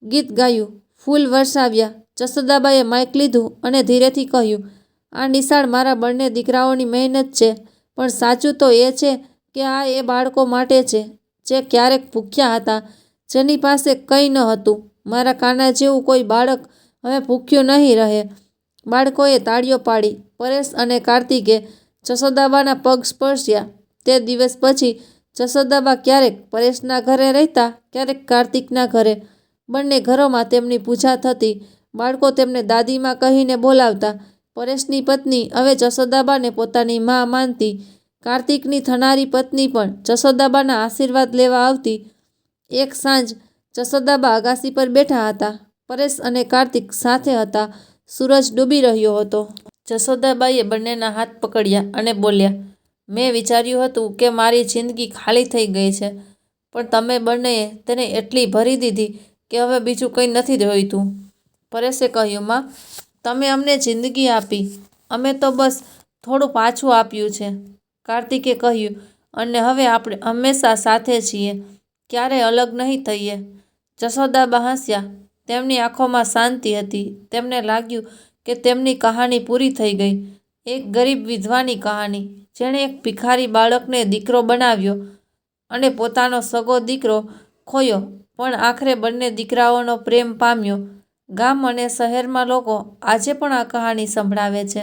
ગીત ગાયું, ફૂલ વરસાવ્યા. જશોદાબાએ માઇક લીધું અને ધીરેથી કહ્યું, આ નિશાળ મારા બંને દીકરાઓની મહેનત છે. પણ સાચું તો એ છે કે આ એ બાળકો માટે છે જે ક્યારેક ભૂખ્યા હતા, જેની પાસે કંઈ ન હતું. મારા કાના જેવું કોઈ બાળક હવે ભૂખ્યું નહીં રહે. બાળકોએ તાળીઓ પાડી. પરેશ અને કાર્તિકે જશોદાબાના પગ સ્પર્શ્યા. તે દિવસ પછી જશોદાબા ક્યારેક પરેશના ઘરે રહેતા, ક્યારેક કાર્તિકના ઘરે. બંને ઘરોમાં તેમની પૂજા થતી. બાળકો તેમને દાદીમાં કહીને બોલાવતા. પરેશની પત્ની હવે જશોદાબાને પોતાની મા માનતી. કાર્તિકની થનારી પત્ની પણ જશોદાબાના આશીર્વાદ લેવા આવતી. એક સાંજ જશોદાબા અગાસી પર બેઠા હતા. પરેશ અને કાર્તિક સાથે હતા. સૂરજ ડૂબી રહ્યો હતો. જશોદાબાઈએ બંનેના હાથ પકડ્યા અને બોલ્યા, મેં વિચાર્યું હતું કે મારી જિંદગી ખાલી થઈ ગઈ છે, પણ તમે બંનેએ તેને એટલી ભરી દીધી કે હવે બીજું કંઈ નથી જોઈતું. પરેશે કહ્યું, માં, તમે અમને જિંદગી આપી, અમે તો બસ થોડું પાછું આપ્યું છે. કાર્તિકે કહ્યું, અને હવે આપણે હંમેશા સાથે છીએ, ક્યારેય અલગ નહીં થઈએ. જશોદાબા હસ્યા. તેમની આંખોમાં શાંતિ હતી. તેમને લાગ્યું કે તેમની કહાની પૂરી થઈ ગઈ. એક ગરીબ વિધવાની કહાની, જેણે એક ભિખારી બાળકને દીકરો બનાવ્યો અને પોતાનો સગો દીકરો ખોયો, પણ આખરે બંને દીકરાઓનો પ્રેમ પામ્યો. ગામ અને શહેરમાં લોકો આજે પણ આ કહાની સંભળાવે છે.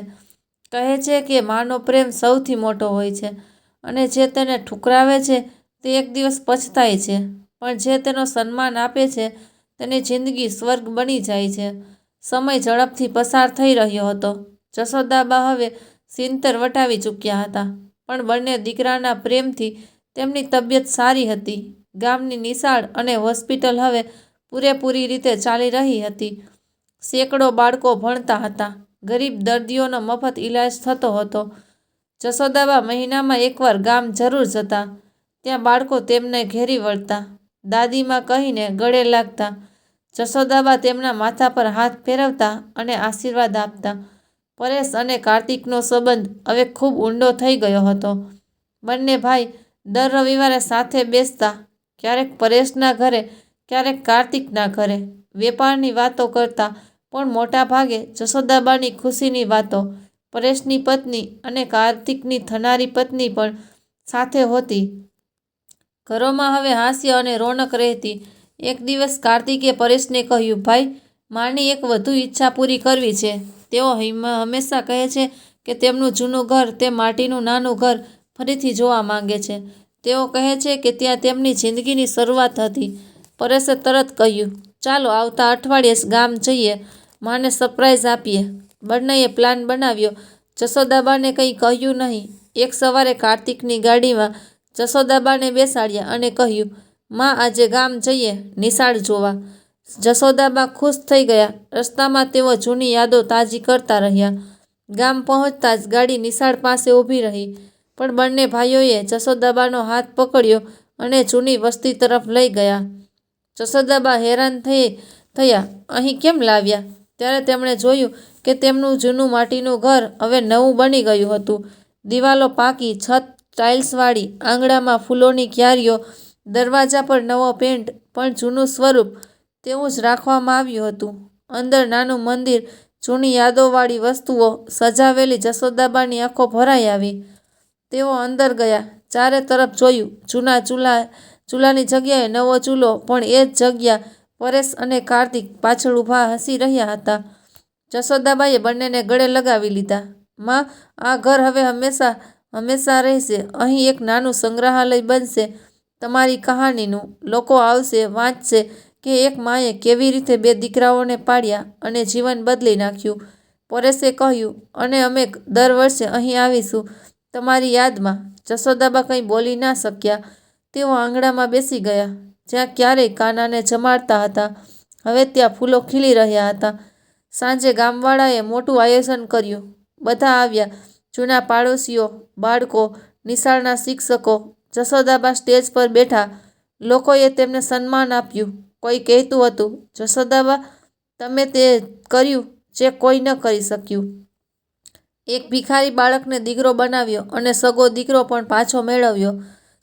કહે છે કે માનો પ્રેમ સૌથી મોટો હોય છે અને જે તેને ઠુકરાવે છે તે એક દિવસ પછતાય છે, પણ જે તેનો સન્માન આપે છે તેની જિંદગી સ્વર્ગ બની જાય છે. સમય ઝડપથી પસાર થઈ રહ્યો હતો. જશોદાબા હવે 70 વટાવી ચૂક્યા હતા, પણ બંને દીકરાના પ્રેમથી તેમની તબિયત સારી હતી. ગામની નિશાળ અને હોસ્પિટલ હવે પૂરેપૂરી રીતે ચાલી રહી હતી. સેંકડો બાળકો ભણતા હતા. ગરીબ દર્દીઓનો મફત ઈલાજ થતો હતો. જશોદાબા મહિનામાં એકવાર ગામ જરૂર જતા. ત્યાં બાળકો તેમને ઘેરી વળતા, દાદીમાં કહીને ગળે લાગતા. જશોદાબા તેમના માથા પર હાથ ફેરવતા અને આશીર્વાદ આપતા. પરેશ અને કાર્તિકનો સંબંધ હવે ખૂબ ઊંડો થઈ ગયો હતો. બંને ભાઈ દર રવિવારે સાથે બેસતા, ક્યારેક પરેશના ઘરે, ક્યારેક કાર્તિકના ઘરે. વેપારની વાતો કરતા, પણ મોટા ભાગે જશોદાબાની ખુશીની વાતો. પરેશની પત્ની અને કાર્તિકની થનારી પત્ની પણ સાથે હોતી. ઘરોમાં હવે હાસ્ય અને રોનક રહેતી. એક દિવસ કાર્તિકે પરેશને કહ્યું, ભાઈ, માની એક વધુ ઈચ્છા પૂરી કરવી છે. તેઓ હંમેશા કહે છે કે તેમનું જૂનું ઘર, તે માટીનું નાનું ઘર ફરીથી જોવા માંગે છે. તેઓ કહે છે કે ત્યાં તેમની જિંદગીની શરૂઆત હતી. પરેશે તરત કહ્યું, ચાલો આવતા અઠવાડિયે ગામ જઈએ, માને સરપ્રાઈઝ આપીએ. બંનેએ પ્લાન બનાવ્યો. જશોદાબાને કંઈ કહ્યું નહીં. એક સવારે કાર્તિકની ગાડીમાં જશોદાબાને બેસાડ્યા અને કહ્યું, માં, આજે ગામ જઈએ, નિશાળ જોવા. જશોદાબા ખુશ થઈ ગયા. રસ્તામાં તેઓ જૂની યાદો તાજી કરતા રહ્યા. ગામ પહોંચતા જ ગાડી નિશાળ પાસે ઊભી રહી, પણ બંને ભાઈઓએ જશોદાબાનો હાથ પકડ્યો અને જૂની વસ્તી તરફ લઈ ગયા. જશોદાબા હેરાન થયા, અહીં કેમ લાવ્યા? ત્યારે તેમણે જોયું કે તેમનું જૂનું માટીનું ઘર હવે નવું બની ગયું હતું. દિવાલો પાકી, છત ટાઇલ્સવાળી, આંગણામાં ફૂલોની ક્યારીઓ, દરવાજા પર નવો પેન્ટ, પણ જૂનું સ્વરૂપ તેવું જ રાખવામાં આવ્યું હતું. અંદર નાનું મંદિર, જૂની યાદોવાળી વસ્તુઓ સજાવેલી. જશોદાબાની આંખો ભરાઈ આવી. તેઓ અંદર ગયા, ચારે તરફ જોયું. જૂના ચૂલાની જગ્યાએ નવો ચૂલો, પણ એ જ જગ્યા પરેશ અને કાર્તિક પાછળ ઊભા હસી રહ્યા હતા. જશોદાબાઈએ બંનેને ગળે લગાવી લીધા. માં, આ ઘર હવે હંમેશા રહેશે. અહીં એક નાનું સંગ્રહાલય બનશે તમારી કહાનીનું. લોકો આવશે, વાંચશે કે એક માએ કેવી રીતે 2 દીકરાઓને પાળ્યા અને જીવન બદલી નાખ્યું. પરેશે કહ્યું, અને અમે દર વર્ષે અહીં આવીશું તમારી યાદમાં. જશોદાબા કંઈ બોલી ના શક્યા. તેઓ આંગણામાં બેસી ગયા. જ્યાં ક્યારેય કાનાને જમાડતા હતા, હવે ત્યાં ફૂલો ખીલી રહ્યા હતા. સાંજે ગામવાળાએ મોટું આયોજન કર્યું. બધા આવ્યા, જૂના પાડોશીઓ, બાળકો, નિશાળના શિક્ષકો. જશોદાબા સ્ટેજ પર બેઠા. લોકોએ તેમને સન્માન આપ્યું. કોઈ કહેતું હતું, જશોદાબા, તમે તે કર્યું જે કોઈ ન કરી શક્યું. એક ભિખારી બાળકને દીકરો બનાવ્યો અને સગો દીકરો પણ પાછો મેળવ્યો.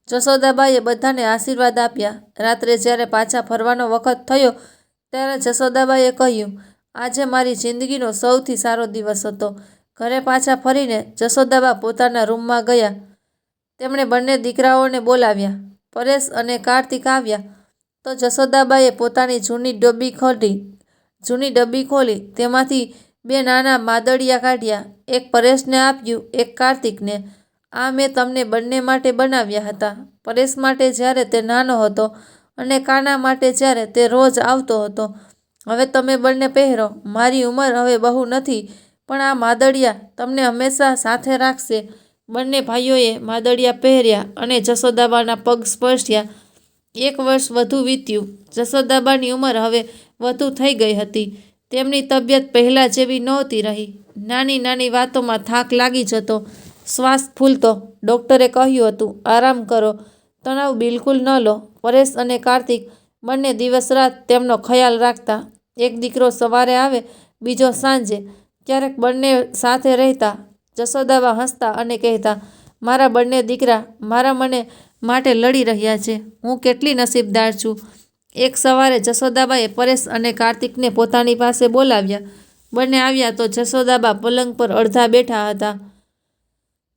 જશોદાબાએ બધાને આશીર્વાદ આપ્યા. રાત્રે જ્યારે પાછા ફરવાનો વખત થયો, ત્યારે જશોદાબાએ કહ્યું, આજે મારી જિંદગીનો સૌથી સારો દિવસ હતો. ઘરે પાછા ફરીને જશોદાબા પોતાના રૂમમાં ગયા. તેમણે બંને દીકરાઓને બોલાવ્યા. પરેશ અને કાર્તિક આવ્યા તો જશોદાબાએ પોતાની જૂની ડબ્બી ખોલી. તેમાંથી 2 નાના માદળિયા કાઢ્યા. એક પરેશને આપ્યું, એક કાર્તિકને. આ મેં તમને બંને માટે બનાવ્યા હતા. પરેશ માટે જ્યારે તે નાનો હતો અને કાના માટે જ્યારે તે રોજ આવતો હતો. હવે તમે બંને પહેરો. મારી ઉંમર હવે બહુ નથી, પણ આ માદળિયા તમને હંમેશા સાથે રાખશે. બંને ભાઈઓએ માદળિયા પહેર્યા અને જશોદાબાના પગ સ્પર્શ્યા. 1 વર્ષ વધુ વીત્યું. જશોદાબાની ઉંમર હવે વધુ થઈ ગઈ હતી. તેમની તબિયત પહેલાં જેવી નહોતી રહી. નાની નાની વાતોમાં થાક લાગી જતો, શ્વાસ ફૂલતો. ડૉક્ટરે કહ્યું હતું, આરામ કરો, તણાવ બિલકુલ ન લો. પરેશ અને કાર્તિક બંને દિવસ રાત તેમનો ખ્યાલ રાખતા. એક દીકરો સવારે આવે, બીજો સાંજે. ક્યારેક બંને સાથે રહેતા. જશોદાબા હસતા અને કહેતા, મારા બંને દીકરા મને માટે લડી રહ્યા છે. હું કેટલી નસીબદાર છું. એક સવારે જશોદાબાએ પરેશ અને કાર્તિકને પોતાની પાસે બોલાવ્યા. બંને આવ્યા તો જશોદાબા પલંગ પર અડધા બેઠા હતા.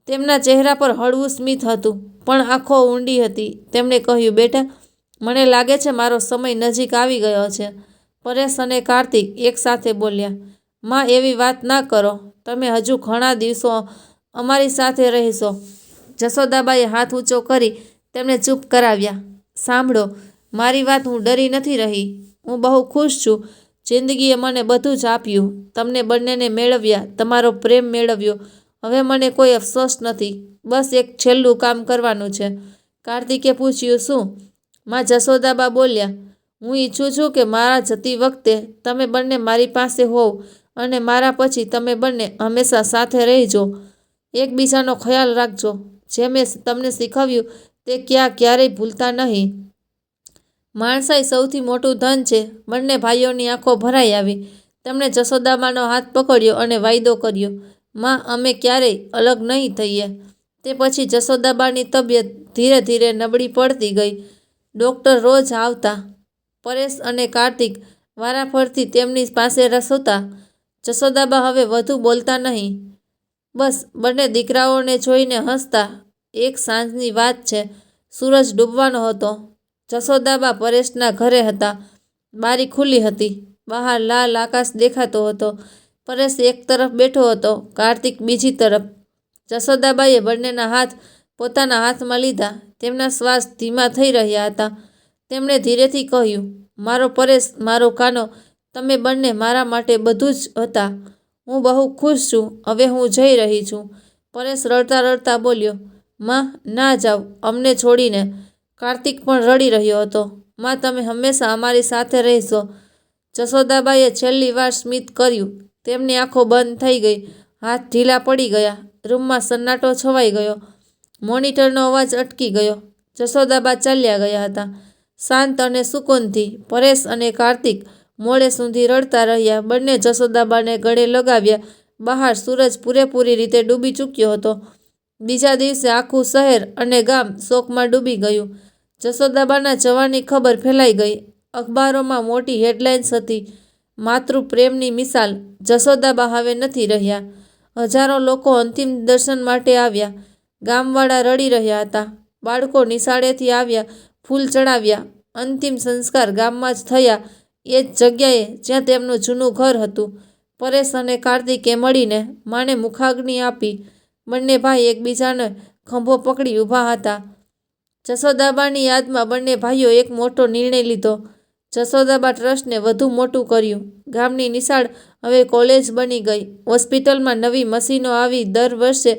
તેમના ચહેરા પર હળવું સ્મિત હતું, પણ આંખો ઊંડી હતી. તેમણે કહ્યું, બેટા, મને લાગે છે મારો સમય નજીક આવી ગયો છે. પરેશ અને કાર્તિક એક સાથે બોલ્યા, માં, એવી વાત ના કરો. તમે હજુ ઘણા દિવસો અમારી સાથે રહેશો. જશોદાબાએ હાથ ઊંચો કરી તેમને ચૂપ કરાવ્યા. સાંભળો, મારી વાત, હું ડરી નથી રહી. હું બહુ ખુશ છું. જિંદગીએ મને બધું જ આપ્યું. તમને બંનેને મેળવ્યા, તમારો પ્રેમ મેળવ્યો. હવે મને કોઈ અફસોસ નથી. બસ એક છેલ્લું કામ કરવાનું છે. કાર્તિકે પૂછ્યું, શું? માં જશોદાબા બોલ્યા, હું ઈચ્છું છું કે મારા જતી વખતે તમે બંને મારી પાસે હોવ અને મારા પછી તમે બંને હંમેશા સાથે રહેજો. એકબીજાનો ખ્યાલ રાખજો. જે મેં તમને શીખવ્યું તે ક્યારેય ભૂલતા નહીં. માણસાઈ સૌથી મોટું ધન છે. બંને ભાઈઓની આંખો ભરાઈ આવી. તેમણે જશોદાબાનો હાથ પકડ્યો અને વાયદો કર્યો, માં, અમે ક્યારેય અલગ નહીં થઈએ. તે પછી જશોદાબાની તબિયત ધીરે ધીરે નબળી પડતી ગઈ. ડૉક્ટર રોજ આવતા. પરેશ અને કાર્તિક વારાફરતી તેમની પાસે સૂતા. જશોદાબા હવે વધુ બોલતા નહીં. બસ બંને દીકરાઓને જોઈને હસતા. એક સાંજની વાત છે. સૂરજ ડૂબવાનો હતો. જશોદાબા પરેશના ઘરે હતા. બારી ખુલ્લી હતી. બહાર લાલ આકાશ દેખાતો હતો. પરેશ એક તરફ બેઠો હતો, કાર્તિક બીજી તરફ. જશોદાબાએ બંનેના હાથ પોતાના હાથમાં લીધા. તેમના શ્વાસ ધીમા થઈ રહ્યા હતા. તેમણે ધીરેથી કહ્યું, મારો પરેશ, મારો કાનો, તમે બંને મારા માટે બધું જ હતા. હું બહુ ખુશ છું. હવે હું જઈ રહી છું. પરેશ રડતા રડતા બોલ્યો, માં, ના જાઓ અમને છોડીને. કાર્તિક પણ રડી રહ્યો હતો. માં, તમે હંમેશા અમારી સાથે રહેશો. જશોદાબાએ છેલ્લી વાર સ્મિત કર્યું. તેમની આંખો બંધ થઈ ગઈ. હાથ ઢીલા પડી ગયા. રૂમમાં સન્નાટો છવાઈ ગયો. મોનિટરનો અવાજ અટકી ગયો. જશોદાબા ચાલ્યા ગયા હતા, શાંત અને સુકૂનથી. પરેશ અને કાર્તિક મોડે સુધી રડતા રહ્યા. બંને જશોદાબાને ગળે લગાવ્યા. બહાર સૂરજ પૂરેપૂરી રીતે ડૂબી ચૂક્યો હતો. બીજા દિવસે આખું શહેર અને ગામ શોકમાં ડૂબી ગયું. જશોદાબાના જવાની ખબર ફેલાઈ ગઈ. અખબારોમાં મોટી હેડલાઇન્સ હતી, માતૃપ્રેમની મિસાલ. જશોદાબા હવે નથી રહ્યા. હજારો લોકો અંતિમ દર્શન માટે આવ્યા. ગામવાળા રડી રહ્યા હતા. બાળકો નિશાળેથી આવ્યા, ફૂલ ચડાવ્યા. અંતિમ સંસ્કાર ગામમાં જ થયા, એ જ જગ્યાએ જ્યાં તેમનું જૂનું ઘર હતું. પરેશ અને કાર્તિકે મળીને માને મુખાગ્નિ આપી. બંને ભાઈ એકબીજાને ખંભો પકડી ઊભા હતા. જશોદાબાની યાદમાં બંને ભાઈઓ એક મોટો નિર્ણય લીધો. જશોદાબા ટ્રસ્ટને વધુ મોટું કર્યું. ગામની નિશાળ હવે કોલેજ બની ગઈ. હોસ્પિટલમાં નવી મશીનો આવી. દર વર્ષે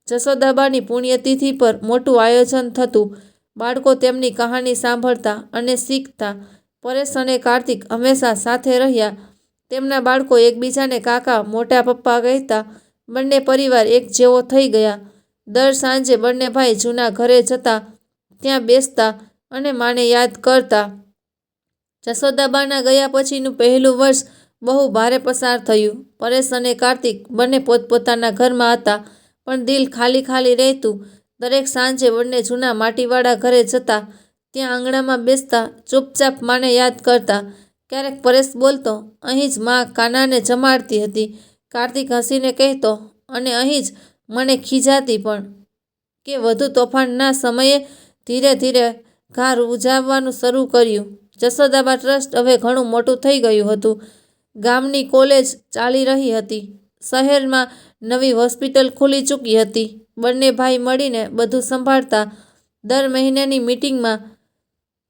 જશોદાબાની પુણ્યતિથિ પર મોટું આયોજન થતું. બાળકો તેમની કહાની સાંભળતા અને શીખતા. પરેશ અને કાર્તિક હંમેશા સાથે રહ્યા. તેમના બાળકો એકબીજાને કાકા, મોટા પપ્પા કહેતા. બંને પરિવાર એક જેવો થઈ ગયા. દર સાંજે બંને ભાઈ જૂના ઘરે જતા, ત્યાં બેસતા અને માને યાદ કરતા. જશોદાબાના ગયા પછીનું પહેલું વર્ષ બહુ ભારે પસાર થયું. પરેશ અને કાર્તિક બંને પોતપોતાના ઘરમાં હતા, પણ દિલ ખાલી ખાલી રહેતું. દરેક સાંજે બંને જૂના માટીવાળા ઘરે જતા. ત્યાં આંગણામાં બેસતા, ચૂપચાપ માને યાદ કરતા. ક્યારેક પરેશ બોલતો, અહીં જ માં કાનાને જમાડતી હતી. કાર્તિક હસીને કહેતો, અને અહીં જ મને ખીજાતી પણ. કે વધુ તોફાનના સમયે ધીરે ધીરે ઘર ઉજાવવાનું શરૂ કર્યું. જશોદાબા ટ્રસ્ટ હવે ઘણું મોટું થઈ ગયું હતું. ગામની કોલેજ ચાલી રહી હતી. શહેરમાં નવી હોસ્પિટલ ખુલી ચૂકી હતી. બંને ભાઈ મળીને બધું સંભાળતા. દર મહિનાની મીટિંગમાં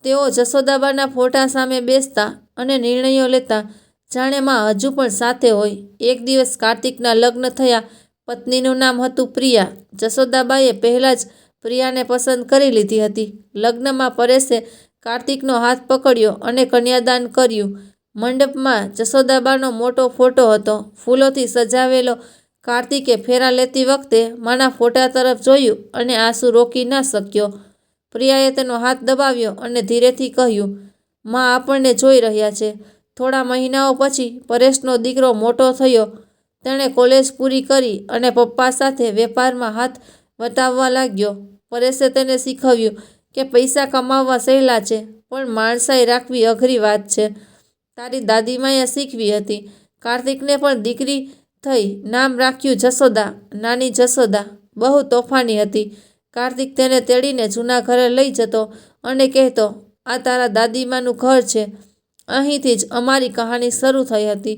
તેઓ જશોદાબાના ફોટા સામે બેસતા અને નિર્ણયો લેતા, જાણે માં હજુ પણ સાથે હોય. એક દિવસ કાર્તિકના લગ્ન થયા. પત્નીનું નામ હતું પ્રિયા. જશોદાબાએ પહેલાં જ પ્રિયાને પસંદ કરી લીધી હતી. લગ્નમાં પરેશે કાર્તિકનો હાથ પકડ્યો અને કન્યાદાન કર્યું. મંડપમાં જશોદાબાનો મોટો ફોટો હતો, ફૂલોથી સજાવેલો. કાર્તિકે ફેરા લેતી વખતે માના ફોટા તરફ જોયું અને આંસુ રોકી ન શક્યો. પ્રિયાએ તેનો હાથ દબાવ્યો અને ધીરેથી કહ્યું, માં આપણને જોઈ રહ્યા છે. થોડા મહિનાઓ પછી પરેશનો દીકરો મોટો થયો. તેણે કોલેજ પૂરી કરી અને પપ્પા સાથે વેપારમાં હાથ વટાવવા લાગ્યો. પરેશે તેને શીખવ્યું કે પૈસા કમાવવા સહેલા છે, પણ માણસાઈ રાખવી અઘરી વાત છે. તારી દાદીમાએ શીખવી હતી. કાર્તિકને પણ દીકરી થઈ. નામ રાખ્યું જશોદા, નાની જશોદા. બહુ તોફાની હતી. કાર્તિક તેને તેડીને જૂના ઘરે લઈ જતો અને કહેતો, આ તારા દાદીમાનું ઘર છે. અહીંથી જ અમારી કહાની શરૂ થઈ હતી.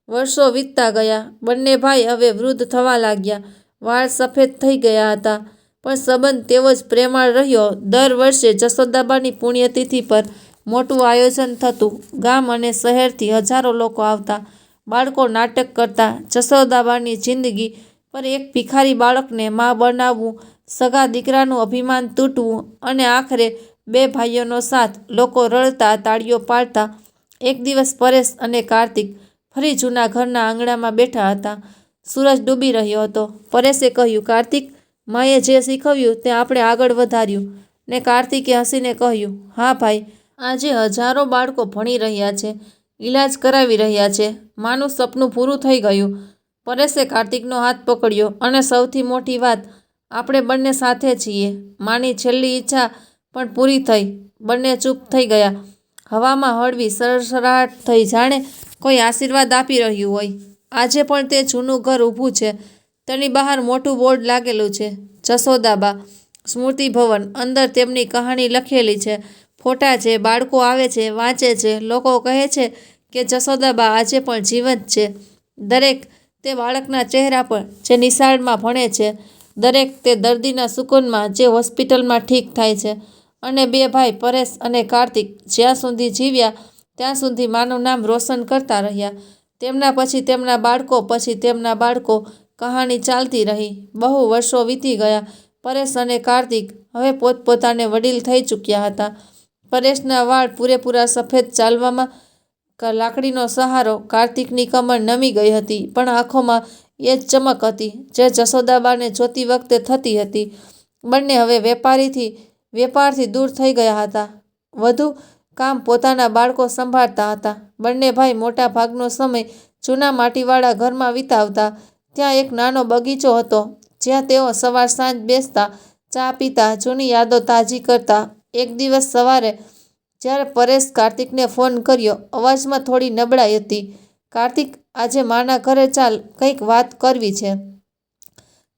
વર્ષો વીતતા ગયા. બંને ભાઈ હવે વૃદ્ધ થવા લાગ્યા. વાળ સફેદ થઈ ગયા હતા, પણ સંબંધ તેવો જ પ્રેમાળ રહ્યો. દર વર્ષે જશોદાબાની પુણ્યતિથિ પર મોટું આયોજન થતું. ગામ અને શહેરથી હજારો લોકો આવતા. બાળકો નાટક કરતા. જશોદાબાની જિંદગી પર એક ભિખારી બાળકને માં બનાવવું, સગા દીકરાનું અભિમાન તૂટવું અને આખરે બે ભાઈઓનો સાથ. લોકો રડતા, તાળીઓ પાડતા. એક દિવસ પરેશ અને કાર્તિક ફરી જૂના ઘરના આંગણામાં બેઠા હતા. સૂરજ ડૂબી રહ્યો હતો. પરેશે કહ્યું, કાર્તિક, માએ જે શીખવ્યું તે આપણે આગળ વધાર્યું. ને કાર્તિકે હસીને કહ્યું, હા ભાઈ, આજે હજારો બાળકો ભણી રહ્યા છે, ઈલાજ કરાવી રહ્યા છે. માનું સપનું પૂરું થઈ ગયું. પરેશે કાર્તિકનો હાથ પકડ્યો અને સૌથી મોટી વાત, આપણે બંને સાથે છીએ. માની છેલ્લી ઈચ્છા પણ પૂરી થઈ. બંને ચૂપ થઈ ગયા. હવામાં હળવી સરસરાટ થઈ, જાણે કોઈ આશીર્વાદ આપી રહ્યું હોય. આજે પણ તે જૂનું ઘર ઊભું છે. તેની બહાર મોટું બોર્ડ લાગેલું છે, જશોદાબા સ્મૃતિ ભવન. અંદર તેમની કહાની લખેલી છે. ફોટા છે. બાળકો આવે છે, વાંચે છે. લોકો કહે છે કે જશોદાબા આજે પણ જીવંત છે. દરેક તે બાળકના ચહેરા પર જે નિશાળમાં ભણે છે, દરેક તે દર્દીના સુકૂનમાં જે હોસ્પિટલમાં ઠીક થાય છે. અને બે ભાઈ પરેશ અને કાર્તિક જ્યાં સુધી જીવ્યા ત્યાં સુધી માનું નામ રોશન કરતા રહ્યા. તેમના પછી તેમના બાળકો, પછી તેમના બાળકો. કહાની ચાલતી રહી. બહુ વર્ષો વીતી ગયા. પરેશ અને કાર્તિક હવે પોતપોતાને વડીલ થઈ ચૂક્યા હતા. પરેશના વાળ પૂરેપૂરા સફેદ, ચાલવામાં લાકડીનો સહારો. કાર્તિકની કમર નમી ગઈ હતી, પણ આંખોમાં એ જ ચમક હતી જે જશોદાબાને જોતી વખતે થતી હતી. બંને હવે વેપારથી દૂર થઈ ગયા હતા. વધુ કામ પોતાના બાળકો સંભાળતા હતા. બંને ભાઈ મોટા ભાગનો સમય જૂના માટીવાળા ઘરમાં વિતાવતા. ત્યાં એક નાનો બગીચો હતો, જ્યાં તેઓ સવાર સાંજ બેસતા, ચા પીતા, જૂની યાદો તાજી કરતા. એક દિવસ સવારે જ્યારે પરેશ કાર્તિકને ફોન કર્યો, અવાજમાં થોડી નબળાઈ હતી. કાર્તિક, આજે માના ઘરે ચાલ, કંઈક વાત કરવી છે.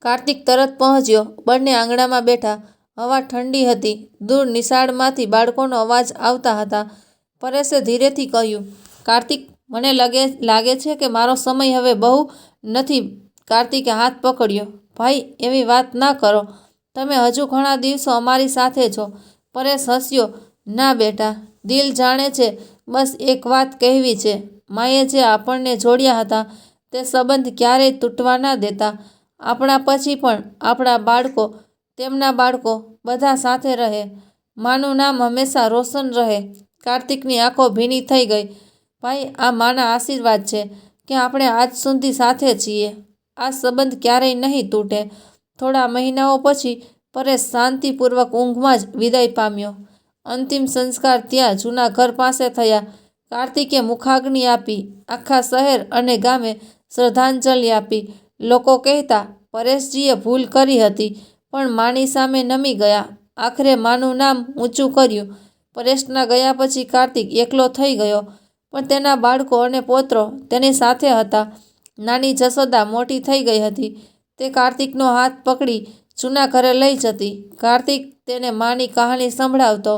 કાર્તિક તરત પહોંચ્યો. બંને આંગણામાં બેઠા. હવા ઠંડી હતી. દૂર નિશાળમાંથી બાળકોનો અવાજ આવતા હતા. પરેશે ધીરેથી કહ્યું, કાર્તિક, મને લાગે છે કે મારો સમય હવે બહુ નથી. કાર્તિકે હાથ પકડ્યો. ભાઈ, એવી વાત ના કરો. તમે હજુ ઘણા દિવસો અમારી સાથે છો. પરેશ હસ્યો. ના બેટા, દિલ જાણે છે. બસ એક વાત કહેવી છે. માએ જે આપણને જોડ્યા હતા તે સંબંધ ક્યારેય તૂટવા ના દેતા. આપણા પછી પણ આપણા બાળકો, તેમના બાળકો, બધા સાથે રહે. માનું નામ હંમેશા રોશન રહે. કાર્તિકની આંખો ભીની થઈ ગઈ. ભાઈ, આ માના આશીર્વાદ છે કે આપણે આજ સુધી સાથે છીએ. આ સંબંધ ક્યારેય નહીં તૂટે. થોડા મહિનાઓ પછી પરેશ શાંતિપૂર્વક ઊંઘમાં જ વિદાય પામ્યો. અંતિમ સંસ્કાર ત્યાં જૂના ઘર પાસે થયા. કાર્તિકે મુખાગ્નિ આપી. આખા શહેર અને ગામે શ્રદ્ધાંજલિ આપી. લોકો કહેતા, પરેશજીએ ભૂલ કરી હતી, પણ માની સામે નમી ગયા. આખરે માનું નામ ઊંચું કર્યું. પરેશના ગયા પછી કાર્તિક એકલો થઈ ગયો, પણ તેના બાળકો અને પૌત્રો તેની સાથે હતા. નાની જશોદા મોટી થઈ ગઈ હતી. તે કાર્તિકનો હાથ પકડી જૂના ઘરે લઈ જતી. કાર્તિક તેને માની કહાની સંભળાવતો.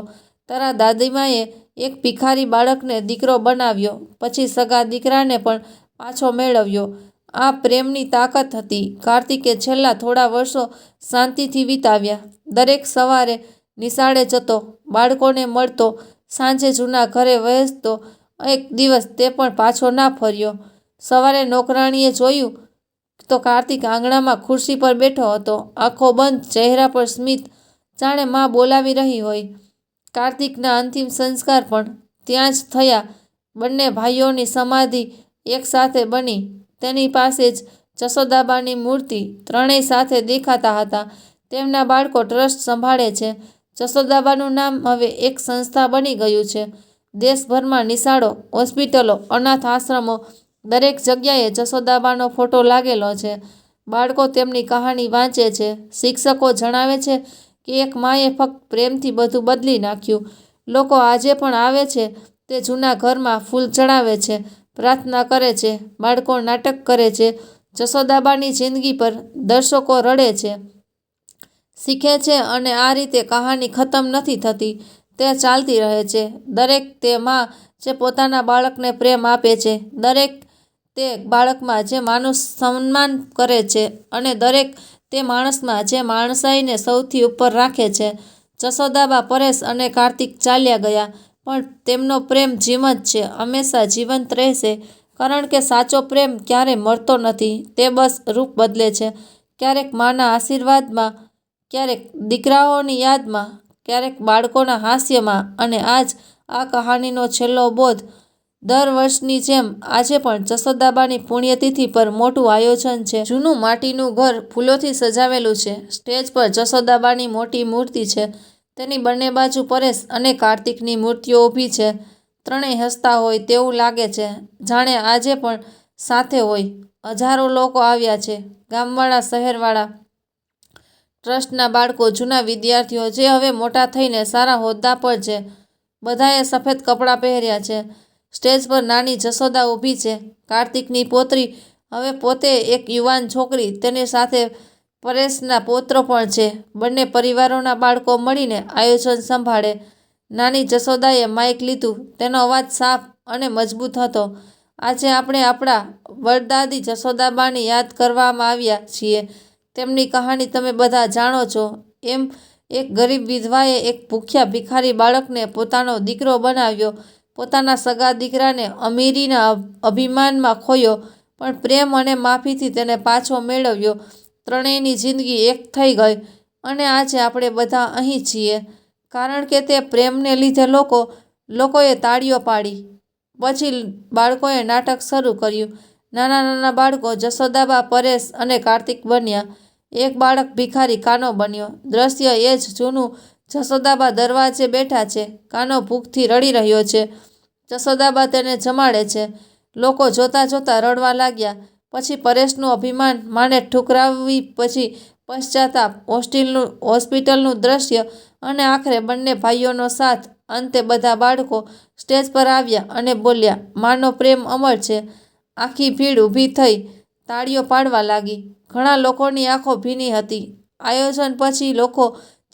તારા દાદીમાએ એક ભિખારી બાળકને દીકરો બનાવ્યો, પછી સગા દીકરાને પણ પાછો મેળવ્યો. આ પ્રેમની તાકાત હતી. કાર્તિકે છેલ્લા થોડા વર્ષો શાંતિથી વિતાવ્યા. દરેક સવારે નિશાળે જતો, બાળકોને મળતો, સાંજે જૂના ઘરે વહેંચતો. એક દિવસ તે પણ પાછો ના ફર્યો. સવારે નોકરાણીએ જોયું તો કાર્તિક આંગણામાં ખુરશી પર બેઠો હતો, આંખો બંધ, ચહેરા પર સ્મિત, જાણે માં બોલાવી રહી હોય. કાર્તિકના અંતિમ સંસ્કાર પણ ત્યાં જ થયા. બંને ભાઈઓની સમાધિ એક સાથે બની. તેની પાસે જ જશોદાબાની મૂર્તિ. ત્રણેય સાથે દેખાતા હતા. તેમના બાળકો ટ્રસ્ટ સંભાળે છે. જશોદાબાનું નામ હવે એક સંસ્થા બની ગયું છે. દેશભરમાં નિશાળો, હોસ્પિટલો, અનાથ આશ્રમો, દરેક જગ્યાએ જશોદાબાનો ફોટો લાગેલો છે. બાળકો તેમની કહાની વાંચે છે. શિક્ષકો જણાવે છે કે એક માએ ફક્ત પ્રેમથી બધું બદલી નાખ્યું. લોકો આજે પણ આવે છે, તે જૂના ઘરમાં ફૂલ ચડાવે છે, પ્રાર્થના કરે છે, બાળકો નાટક કરે છે. જશોદાબાની જિંદગી પર દર્શકો રડે છે, શીખે છે અને આ રીતે કહાની ખતમ નથી થતી, તે ચાલતી રહે છે. દરેક તે માં જે પોતાના બાળકને પ્રેમ આપે છે, દરેક તે બાળકમાં જે માનું સન્માન કરે છે અને દરેક તે માણસમાં જે માણસાઈને સૌથી ઉપર રાખે છે. જશોદાબા, પરેશ અને કાર્તિક ચાલ્યા ગયા, પણ તેમનો પ્રેમ જીવંત છે, હંમેશા જીવંત રહેશે. કારણ કે સાચો પ્રેમ ક્યારેય મરતો નથી, તે બસ રૂપ બદલે છે. ક્યારેક માના આશીર્વાદમાં, ક્યારેક દીકરાઓની યાદમાં, ક્યારેક બાળકોના હાસ્યમાં. અને આજ આ કહાનીનો છેલ્લો બોધ. દર વર્ષની જેમ આજે પણ જશોદાબાની પુણ્યતિથિ પર મોટું આયોજન છે. જૂનું માટીનું ઘર ફૂલોથી સજાવેલું છે. સ્ટેજ પર જશોદાબાની મોટી મૂર્તિ છે. તેની બંને બાજુ પરેશ અને કાર્તિકની મૂર્તિઓ ઊભી છે. ત્રણેય હસતા હોય તેવું લાગે છે, જાણે આજે પણ સાથે હોય. હજારો લોકો આવ્યા છે, ગામવાળા, શહેરવાળા, ટ્રસ્ટના બાળકો, જૂના વિદ્યાર્થીઓ જે હવે મોટા થઈને સારા હોદ્દા પર છે. બધાએ સફેદ કપડાં પહેર્યા છે. સ્ટેજ પર નાની જશોદા ઊભી છે, કાર્તિકની પૌત્રી, હવે પોતે એક યુવાન છોકરી. તેની સાથે પરેશના પૌત્ર પણ છે. બંને પરિવારોના બાળકો મળીને આયોજન સંભાળે. નાની જશોદાએ માઇક લીધું. તેનો અવાજ સાફ અને મજબૂત હતો. આજે આપણે આપણા વડદાદી જશોદાબાની યાદ કરવામાં આવ્યા છીએ. તેમની કહાની તમે બધા જાણો છો. એમ એક ગરીબ વિધવાએ એક ભૂખ્યા ભિખારી બાળકને પોતાનો દીકરો બનાવ્યો. પોતાના સગા દીકરાને અમીરીના અભિમાનમાં ખોયો, પણ પ્રેમ અને માફીથી તેને પાછો મેળવ્યો. ત્રણેયની જિંદગી એક થઈ ગઈ અને આજે આપણે બધા અહીં છીએ. કારણ કે તે પ્રેમને લીધે લોકોએ તાળીઓ પાડી. પછી બાળકોએ નાટક શરૂ કર્યું. નાના નાના બાળકો જશોદાબા, પરેશ અને કાર્તિક બન્યા. એક બાળક ભિખારી કાનો બન્યો. દ્રશ્ય એ જ જૂનું. જશોદાબા દરવાજે બેઠા છે. કાનો ભૂખથી રડી રહ્યો છે. જશોદાબા તેને જમાડે છે. લોકો જોતા જોતા રડવા લાગ્યા. પછી પરેશનું અભિમાન, માને ઠુકરાવવી, પછી પશ્ચાતાપ, હોસ્પિટલનું દ્રશ્ય અને આખરે બંને ભાઈઓનો સાથ. અંતે બધા બાળકો સ્ટેજ પર આવ્યા અને બોલ્યા, માનો પ્રેમ અમર છે. આખી ભીડ ઊભી થઈ તાળીઓ પાડવા લાગી. ઘણા લોકોની આંખો ભીની હતી. આયોજન પછી લોકો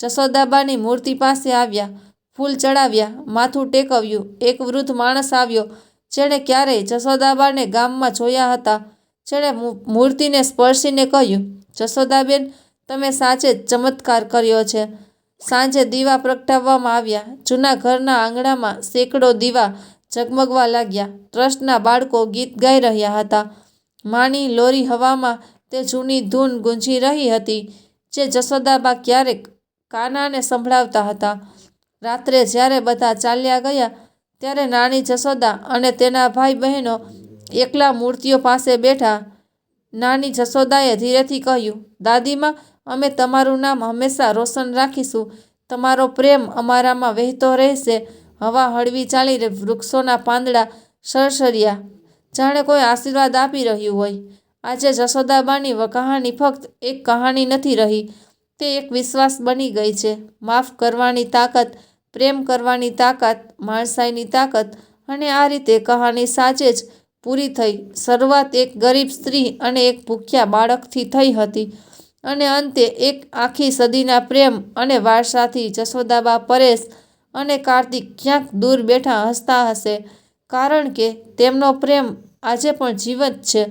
જશોદાબાની મૂર્તિ પાસે આવ્યા, ફૂલ ચડાવ્યા, માથું ટેકવ્યું. એક વૃદ્ધ માણસ આવ્યો, જેણે ક્યારેય જશોદાબાને ગામમાં જોયા હતા. જેણે મૂર્તિને સ્પર્શીને કહ્યું, જશોદાબેન, તમે સાચે જ ચમત્કાર કર્યો છે. સાંજે દીવા પ્રગટાવવામાં આવ્યા. જૂના ઘરના આંગણામાં સેંકડો દીવા ઝગમગવા લાગ્યા. ટ્રસ્ટના બાળકો ગીત ગાઈ રહ્યા હતા. માની લોરી હવામાં તે જૂની ધૂન ગુંજી રહી હતી, જે જશોદાબા ક્યારેક કાનાને સંભળાવતા હતા. રાત્રે જ્યારે બધા ચાલ્યા ગયા, ત્યારે નાની જશોદા અને તેના ભાઈ બહેનો એકલા મૂર્તિઓ પાસે બેઠા. નાની જશોદાએ ધીરેથી કહ્યું, દાદીમા, અમે તમારું નામ હંમેશા રોશન રાખીશું. તમારો પ્રેમ અમારામાં વહેતો રહેશે. હવા હળવી ચાલી, વૃક્ષોના પાંદડા સરસર્યા, જાણે કોઈ આશીર્વાદ આપી રહ્યું હોય. આજે જશોદાબાની કહાની ફક્ત એક કહાની નથી રહી, તે એક વિશ્વાસ બની ગઈ છે. માફ કરવાની તાકાત, પ્રેમ કરવાની તાકાત, માણસાઈની તાકાત. અને આ રીતે કહાની સાચે જ પૂરી થઈ. શરૂઆત એક ગરીબ સ્ત્રી અને એક ભૂખ્યા બાળકથી થઈ હતી અને અંતે એક આખી સદીના પ્રેમ અને વારસાથી. જશોદાબા, પરેશ અને કાર્તિક ક્યાંક દૂર બેઠા હસતા હશે, કારણ કે તેમનો પ્રેમ આજે પણ જીવંત છે.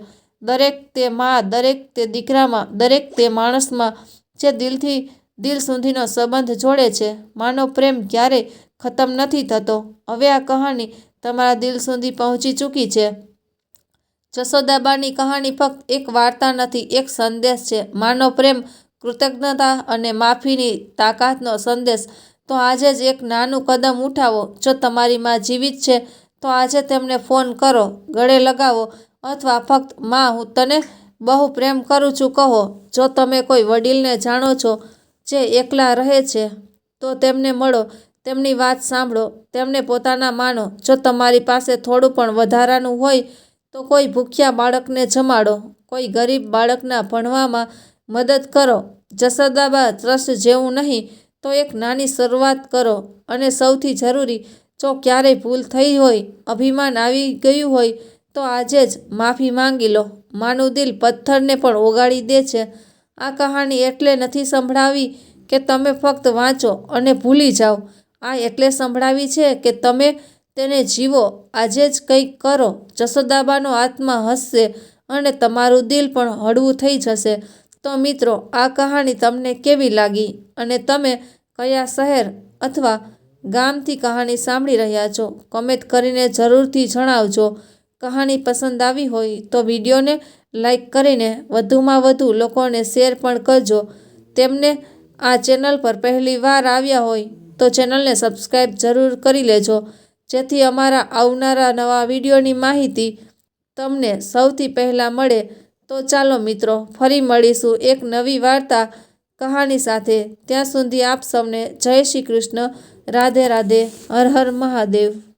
દરેક તે માં, દરેક તે દીકરામાં, દરેક તે માણસમાં જે દિલથી દિલ સુધીનો સંબંધ જોડે છે. માનો પ્રેમ ક્યારેય ખતમ નથી થતો. હવે આ કહાની તમારા દિલ સુધી પહોંચી ચૂકી છે. જશોદાબાની કહાની ફક્ત એક વાર્તા નથી, એક સંદેશ છે. માનો પ્રેમ, કૃતજ્ઞતા અને માફીની તાકાતનો સંદેશ. તો આજે જ એક નાનું કદમ ઉઠાવો. જો તમારી માં જીવિત છે તો આજે તેમને ફોન કરો, ગળે લગાવો અથવા ફક્ત માં, હું તને બહુ પ્રેમ કરું છું કહો. જો તમે કોઈ વડીલને જાણો છો જે એકલા રહે છે, તો તેમને મળો, તેમની વાત સાંભળો, તેમને પોતાના માનો. જો તમારી પાસે થોડું પણ વધારાનું હોય તો કોઈ ભૂખ્યા બાળકને જમાડો, કોઈ ગરીબ બાળકના ભણવામાં મદદ કરો. જશોદાબા ટ્રસ્ટ જેવું નહીં તો એક નાની શરૂઆત કરો. અને સૌથી જરૂરી, જો ક્યારેય ભૂલ થઈ હોય, અભિમાન આવી ગયું હોય, તો આજે જ માફી માંગી લો. માનું દિલ પથ્થરને પણ ઓગાળી દે છે. આ કહાની એટલે નથી સંભળાવી કે તમે ફક્ત વાંચો અને ભૂલી જાઓ. આ એટલે સંભળાવી છે કે તમે તેને જીવો. આજે જ કંઈક કરો. જશોદાબાનો આત્મા હસશે અને તમારું દિલ પણ હળવું થઈ જશે. તો મિત્રો, આ કહાની તમને કેવી લાગી અને તમે કયા શહેર અથવા ગામથી કહાની સાંભળી રહ્યા છો? કમેન્ટ કરીને જરૂરથી જણાવજો. કહાની પસંદ આવી હોય તો વિડીયોને લાઈક કરીને વધુમાં વધુ લોકોને શેર પણ કરજો. તેમને આ ચેનલ પર પહેલી વાર આવ્યા હોય તો ચેનલને સબસ્ક્રાઈબ જરૂર કરી લેજો, જેથી અમારા આવનારા નવા વિડીયોની માહિતી તમને સૌથી પહેલાં મળે. તો ચાલો મિત્રો, ફરી મળીશું એક નવી વાર્તા કહાની સાથે. ત્યાં સુધી આપ સૌને જય શ્રી કૃષ્ણ, રાધે રાધે, હર હર મહાદેવ.